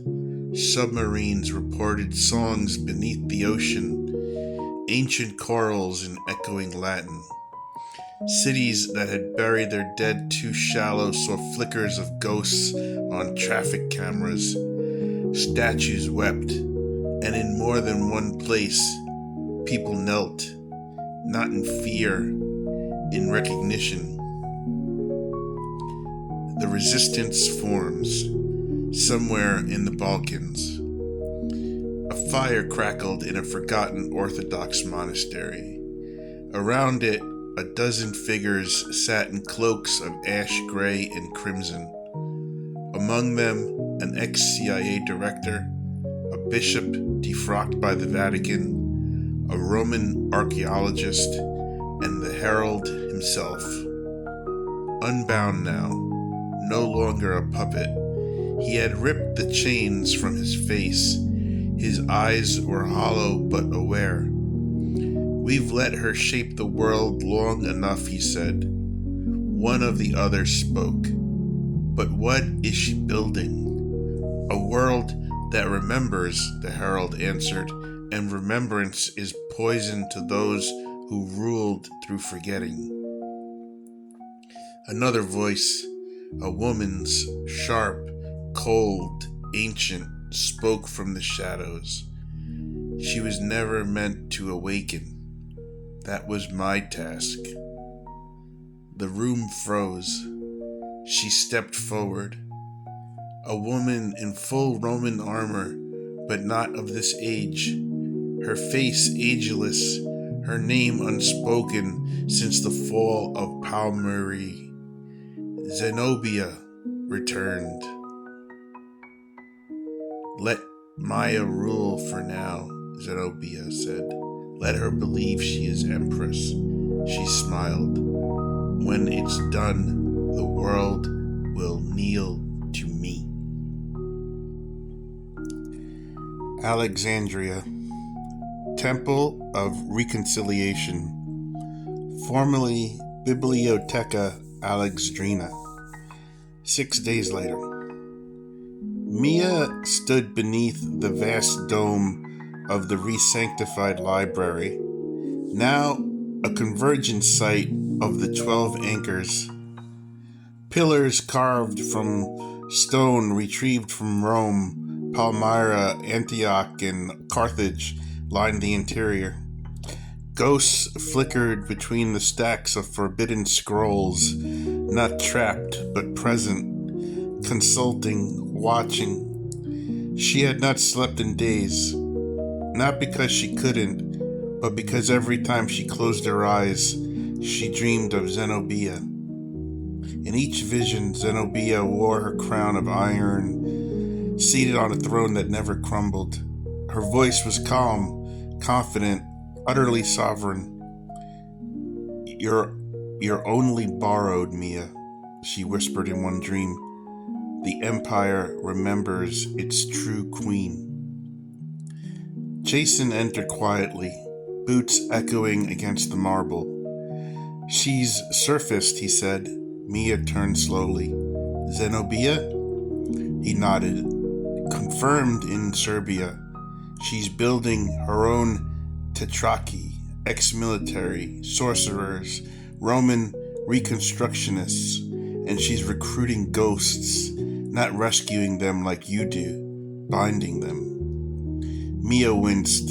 Submarines reported songs beneath the ocean, ancient chorals in echoing Latin. Cities that had buried their dead too shallow saw flickers of ghosts on traffic cameras. Statues wept, and in more than one place, people knelt, not in fear, in recognition. The resistance forms, somewhere in the Balkans. A fire crackled in a forgotten Orthodox monastery. Around it, a dozen figures sat in cloaks of ash gray and crimson. Among them, an ex-CIA director, a bishop defrocked by the Vatican, a Roman archaeologist, and the herald himself. Unbound now, no longer a puppet, he had ripped the chains from his face. His eyes were hollow but aware. We've let her shape the world long enough, he said. One of the others spoke. But what is she building? A world that remembers, the herald answered, and remembrance is poison to those who ruled through forgetting. Another voice, a woman's, sharp, cold, ancient, spoke from the shadows. She was never meant to awaken. That was my task. The room froze. She stepped forward. A woman in full Roman armor, but not of this age. Her face ageless, her name unspoken since the fall of Palmyra. Zenobia returned. Let Maya rule for now, Zenobia said. Let her believe she is empress. She smiled. When it's done, the world will kneel to me. Alexandria, Temple of Reconciliation, formerly Bibliotheca Alexandrina. 6 days later. Mia stood beneath the vast dome of the re-sanctified library, now a convergence site of the 12 anchors. Pillars carved from stone retrieved from Rome, Palmyra, Antioch, and Carthage lined the interior. Ghosts flickered between the stacks of forbidden scrolls, not trapped but present, consulting, watching. She had not slept in days, not because she couldn't, but because every time she closed her eyes, she dreamed of Zenobia. In each vision, Zenobia wore her crown of iron, seated on a throne that never crumbled. Her voice was calm, confident, utterly sovereign. You're only borrowed, Mia, she whispered in one dream. The Empire remembers its true queen. Jason entered quietly, boots echoing against the marble. She's surfaced, he said. Mia turned slowly. Zenobia? He nodded. Confirmed in Serbia. She's building her own tetrarchy, ex-military, sorcerers, Roman reconstructionists, and she's recruiting ghosts, not rescuing them like you do, binding them. Mia winced.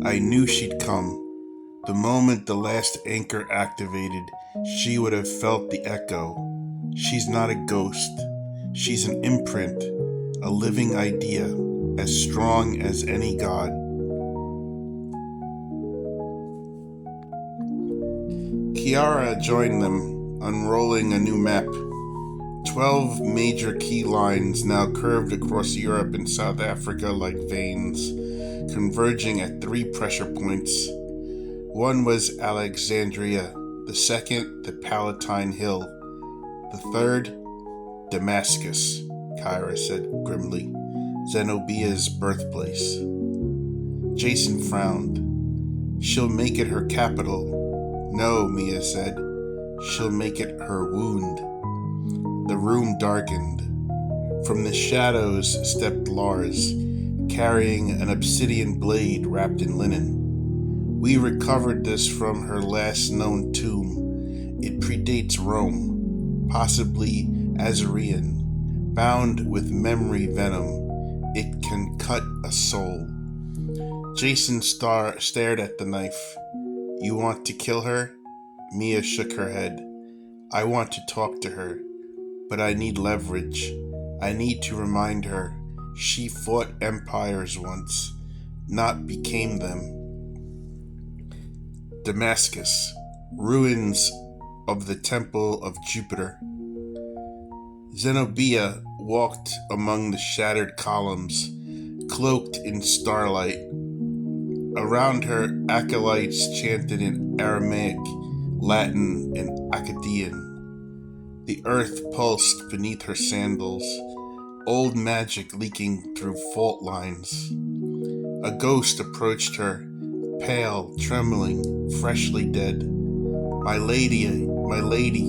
I knew she'd come. The moment the last anchor activated, she would have felt the echo. She's not a ghost. She's an imprint, a living idea, as strong as any god. Chiara joined them, unrolling a new map. 12 major key lines now curved across Europe and South Africa like veins, converging at 3 pressure points. One was Alexandria, the second, the Palatine Hill, the third, Damascus, Kyra said grimly, Zenobia's birthplace. Jason frowned. She'll make it her capital. No, Mia said. She'll make it her wound. The room darkened. From the shadows stepped Lars, carrying an obsidian blade wrapped in linen. We recovered this from her last known tomb. It predates Rome, possibly Azarean. Bound with memory venom, it can cut a soul. Jason stared at the knife. You want to kill her? Mia shook her head. I want to talk to her, but I need leverage. I need to remind her she fought empires once, not became them. Damascus, ruins of the Temple of Jupiter. Zenobia walked among the shattered columns, cloaked in starlight. Around her, acolytes chanted in Aramaic, Latin, and Akkadian. The earth pulsed beneath her sandals, old magic leaking through fault lines. A ghost approached her, pale, trembling, freshly dead. My lady,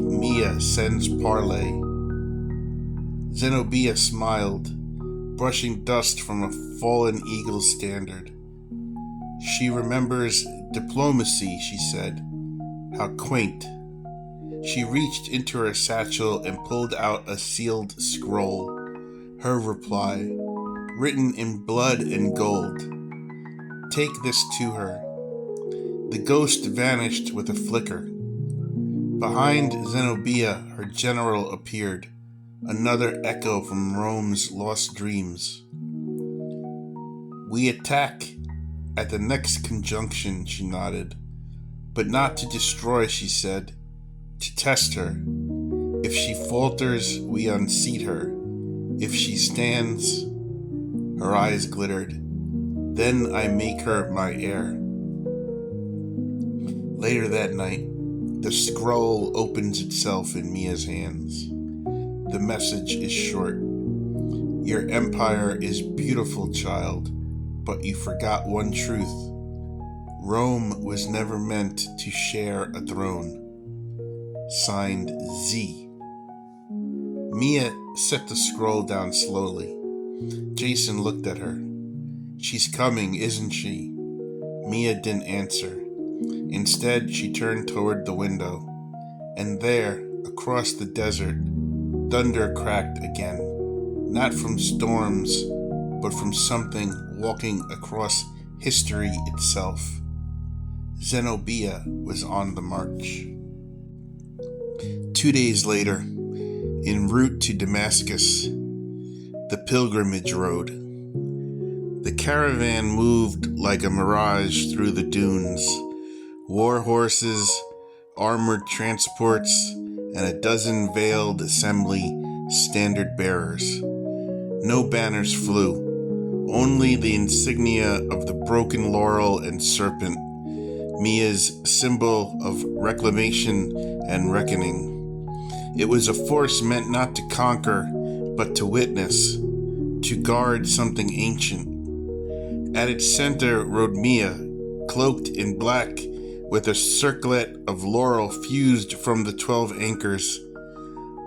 Mia sends parley. Zenobia smiled, brushing dust from a fallen eagle's standard. She remembers diplomacy, she said. How quaint. She reached into her satchel and pulled out a sealed scroll. Her reply, written in blood and gold. Take this to her. The ghost vanished with a flicker. Behind Zenobia, her general appeared, another echo from Rome's lost dreams. We attack at the next conjunction, she nodded. But not to destroy, she said. To test her. If she falters, we unseat her. If she stands, her eyes glittered. Then I make her my heir. Later that night, the scroll opens itself in Mia's hands. The message is short. Your empire is beautiful, child, but you forgot one truth. Rome was never meant to share a throne. Signed, Z. Mia set the scroll down slowly. Jason looked at her. She's coming, isn't she? Mia didn't answer. Instead, she turned toward the window. And there, across the desert, thunder cracked again. Not from storms, but from something walking across history itself. Zenobia was on the march. 2 days later, en route to Damascus, the pilgrimage road. The caravan moved like a mirage through the dunes. War horses, armored transports, and a dozen veiled assembly standard bearers. No banners flew, only the insignia of the broken laurel and serpent, Mia's symbol of reclamation and reckoning. It was a force meant not to conquer, but to witness, to guard something ancient. At its center rode Mia, cloaked in black, with a circlet of laurel fused from the 12 anchors.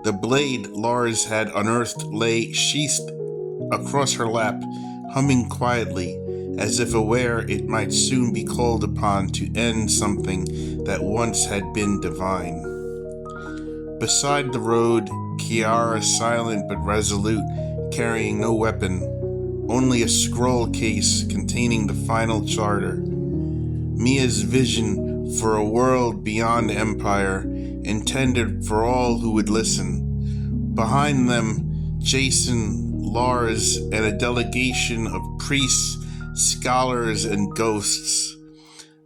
The blade Lars had unearthed lay sheathed across her lap, humming quietly, as if aware it might soon be called upon to end something that once had been divine. Beside the road, Kiara, silent but resolute, carrying no weapon, only a scroll case containing the final charter. Mia's vision for a world beyond empire, intended for all who would listen. Behind them, Jason, Lars, and a delegation of priests, scholars, and ghosts.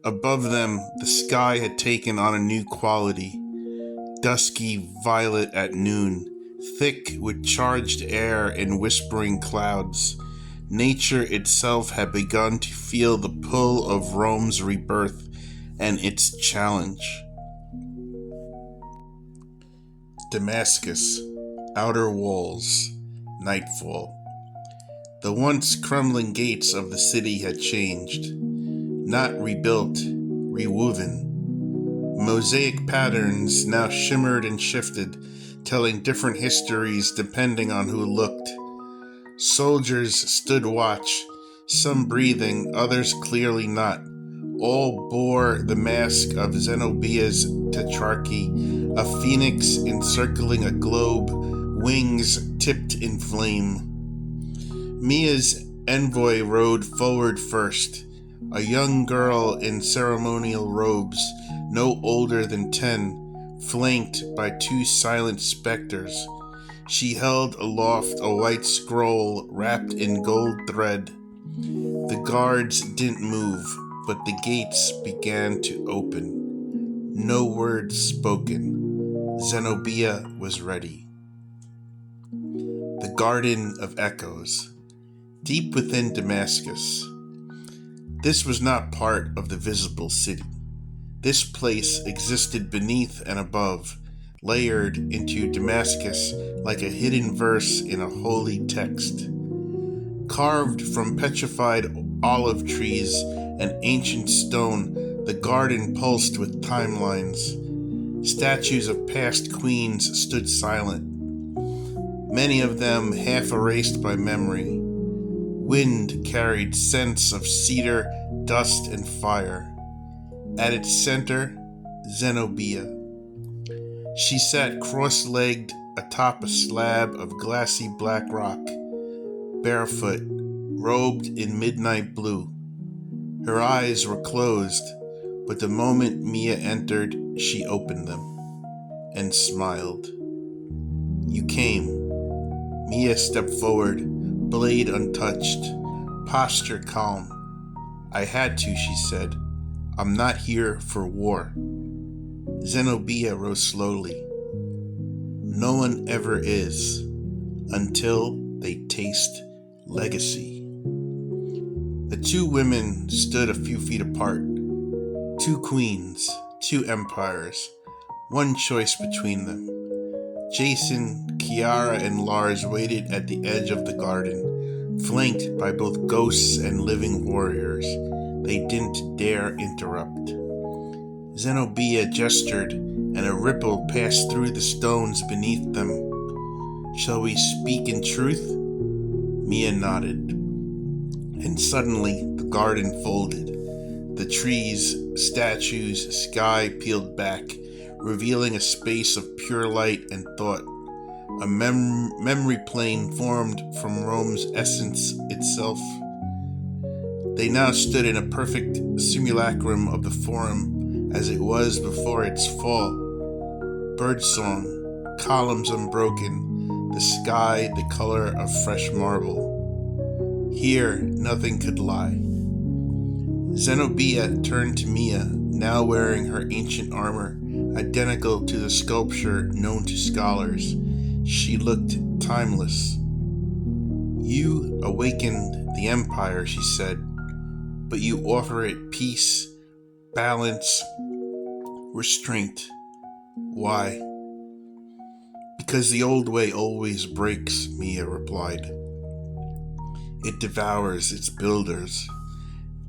Above them, the sky had taken on a new quality. Dusky violet at noon, thick with charged air and whispering clouds. Nature itself had begun to feel the pull of Rome's rebirth and its challenge. Damascus, outer walls, nightfall. The once crumbling gates of the city had changed, not rebuilt, rewoven. Mosaic patterns now shimmered and shifted, telling different histories depending on who looked. Soldiers stood watch, some breathing, others clearly not. All bore the mask of Zenobia's tetrarchy, a phoenix encircling a globe, wings tipped in flame. Mia's envoy rode forward first, a young girl in ceremonial robes, no older than 10, flanked by 2 silent specters. She held aloft a white scroll wrapped in gold thread. The guards didn't move, but the gates began to open. No words spoken. Zenobia was ready. The Garden of Echoes, deep within Damascus. This was not part of the visible city. This place existed beneath and above, layered into Damascus like a hidden verse in a holy text. Carved from petrified olive trees and ancient stone, the garden pulsed with timelines. Statues of past queens stood silent, many of them half erased by memory. Wind carried scents of cedar, dust, and fire. At its center, Zenobia. She sat cross-legged atop a slab of glassy black rock, barefoot, robed in midnight blue. Her eyes were closed, but the moment Mia entered, she opened them and smiled. You came. Mia stepped forward, blade untouched, posture calm. I had to, she said. I'm not here for war. Zenobia rose slowly. No one ever is, until they taste legacy. The 2 women stood a few feet apart. 2 queens, 2 empires, one choice between them. Jason, Kiara, and Lars waited at the edge of the garden, flanked by both ghosts and living warriors. They didn't dare interrupt. Zenobia gestured, and a ripple passed through the stones beneath them. Shall we speak in truth? Mia nodded. And suddenly the garden folded. The trees, statues, sky peeled back, revealing a space of pure light and thought. A memory plane formed from Rome's essence itself. They now stood in a perfect simulacrum of the Forum as it was before its fall. Birdsong, columns unbroken, the sky the color of fresh marble. Here, nothing could lie. Zenobia turned to Mia, now wearing her ancient armor, identical to the sculpture known to scholars. She looked timeless. You awakened the empire, she said, but you offer it peace, balance, restraint. Why? Because the old way always breaks, Mia replied. It devours its builders.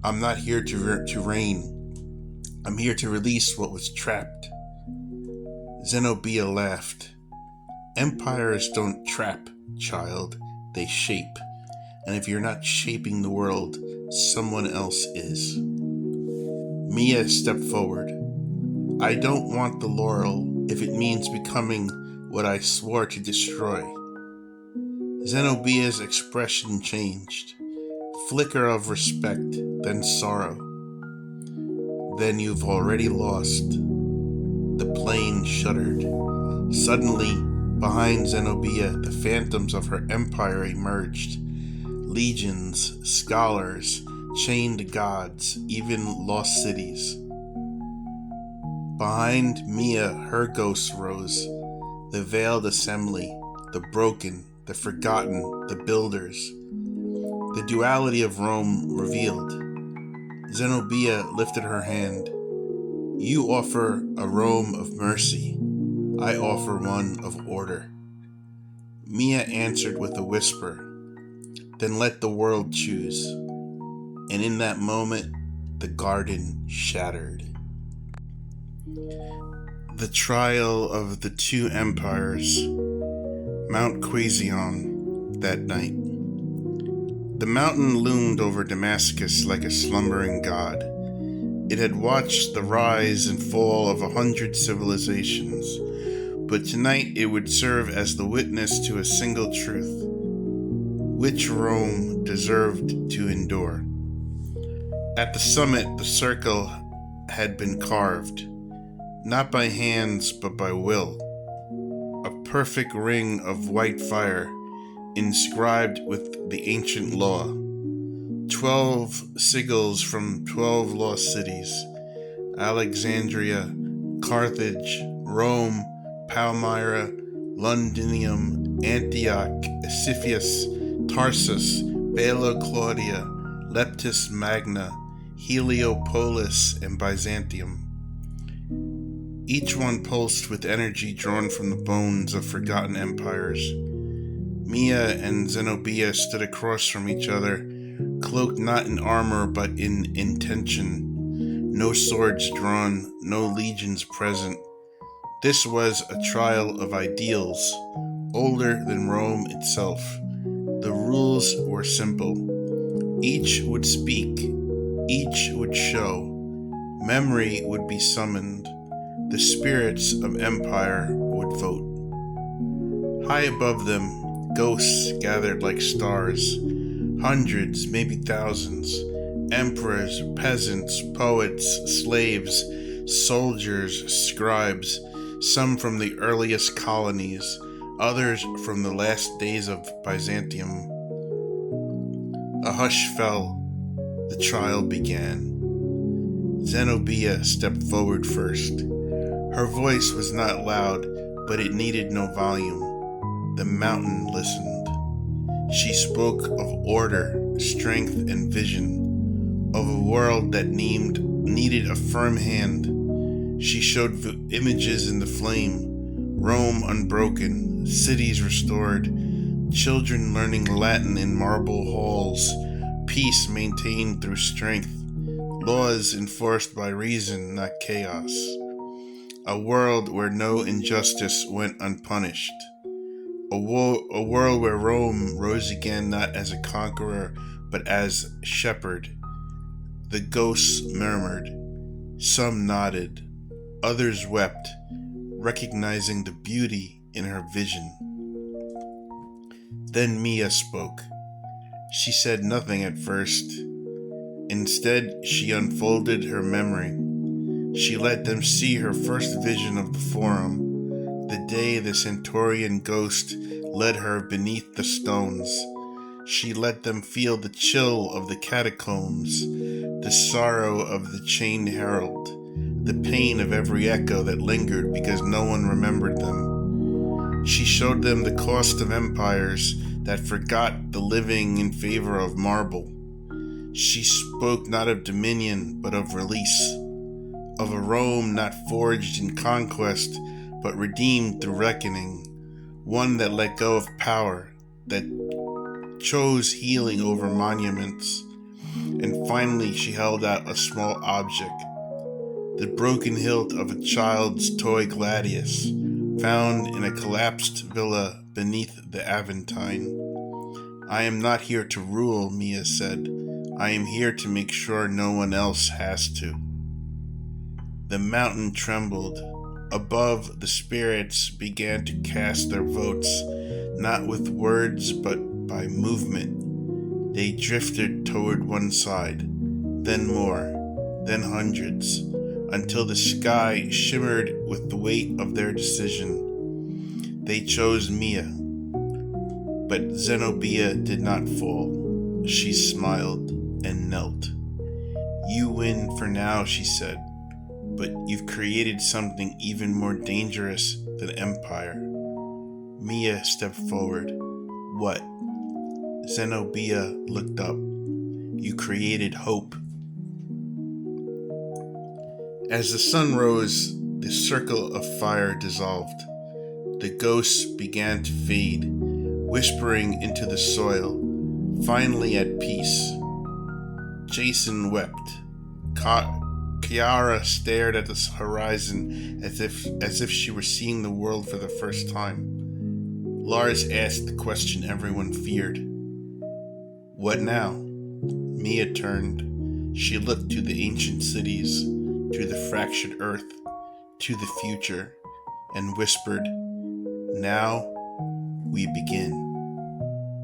I'm not here to reign. I'm here to release what was trapped. Zenobia laughed. Empires don't trap, child, they shape. And if you're not shaping the world, someone else is. Mia stepped forward. I don't want the laurel if it means becoming what I swore to destroy. Zenobia's expression changed. Flicker of respect, then sorrow. Then you've already lost. The plain shuddered. Suddenly, behind Zenobia, the phantoms of her empire emerged. Legions, scholars, chained gods, even lost cities. Behind Mia, her ghost rose, the veiled assembly, the broken, the forgotten, the builders. The duality of Rome revealed. Zenobia lifted her hand. You offer a Rome of mercy. I offer one of order. Mia answered with a whisper. Then let the world choose. And in that moment, the garden shattered. The trial of the two empires. Mount Quasion, that night. The mountain loomed over Damascus like a slumbering god. It had watched the rise and fall of 100 civilizations, but tonight it would serve as the witness to a single truth. Which Rome deserved to endure? At the summit, the circle had been carved, not by hands but by will. A perfect ring of white fire, inscribed with the ancient law. 12 sigils from 12 lost cities: Alexandria, Carthage, Rome, Palmyra, Londinium, Antioch, Sisyphus, Tarsus, Bela Claudia, Leptis Magna, Heliopolis, and Byzantium. Each one pulsed with energy drawn from the bones of forgotten empires. Mia and Zenobia stood across from each other, cloaked not in armor but in intention. No swords drawn, no legions present. This was a trial of ideals, older than Rome itself. The rules were simple. Each would speak, each would show. Memory would be summoned. The spirits of empire would vote. High above them, ghosts gathered like stars. Hundreds, maybe thousands. Emperors, peasants, poets, slaves, soldiers, scribes. Some from the earliest colonies, others from the last days of Byzantium. A hush fell. The trial began. Zenobia stepped forward first. Her voice was not loud, but it needed no volume. The mountain listened. She spoke of order, strength, and vision, of a world that needed a firm hand. She showed images in the flame, Rome unbroken, cities restored, children learning Latin in marble halls, peace maintained through strength, laws enforced by reason, not chaos. A world where no injustice went unpunished. A world where Rome rose again not as a conqueror, but as shepherd. The ghosts murmured. Some nodded. Others wept, recognizing the beauty in her vision. Then Mia spoke. She said nothing at first. Instead, she unfolded her memory. She let them see her first vision of the Forum, the day the centurion ghost led her beneath the stones. She let them feel the chill of the catacombs, the sorrow of the chained herald, the pain of every echo that lingered because no one remembered them. She showed them the cost of empires that forgot the living in favor of marble. She spoke not of dominion, but of release. Of a Rome not forged in conquest, but redeemed through reckoning, one that let go of power, that chose healing over monuments. And finally she held out a small object, the broken hilt of a child's toy gladius, found in a collapsed villa beneath the Aventine. I am not here to rule, Mia said. I am here to make sure no one else has to. The mountain trembled. Above, the spirits began to cast their votes, not with words but by movement. They drifted toward one side, then more, then hundreds, until the sky shimmered with the weight of their decision. They chose Mia, but Zenobia did not fall. She smiled and knelt. You win for now, she said, but you've created something even more dangerous than empire. Mia stepped forward. What? Zenobia looked up. You created hope. As the sun rose, the circle of fire dissolved. The ghosts began to fade, whispering into the soil, finally at peace. Jason wept. Kiara stared at the horizon as if she were seeing the world for the first time. Lars asked the question everyone feared. What now? Mia turned. She looked to the ancient cities, to the fractured earth, to the future, and whispered, Now we begin.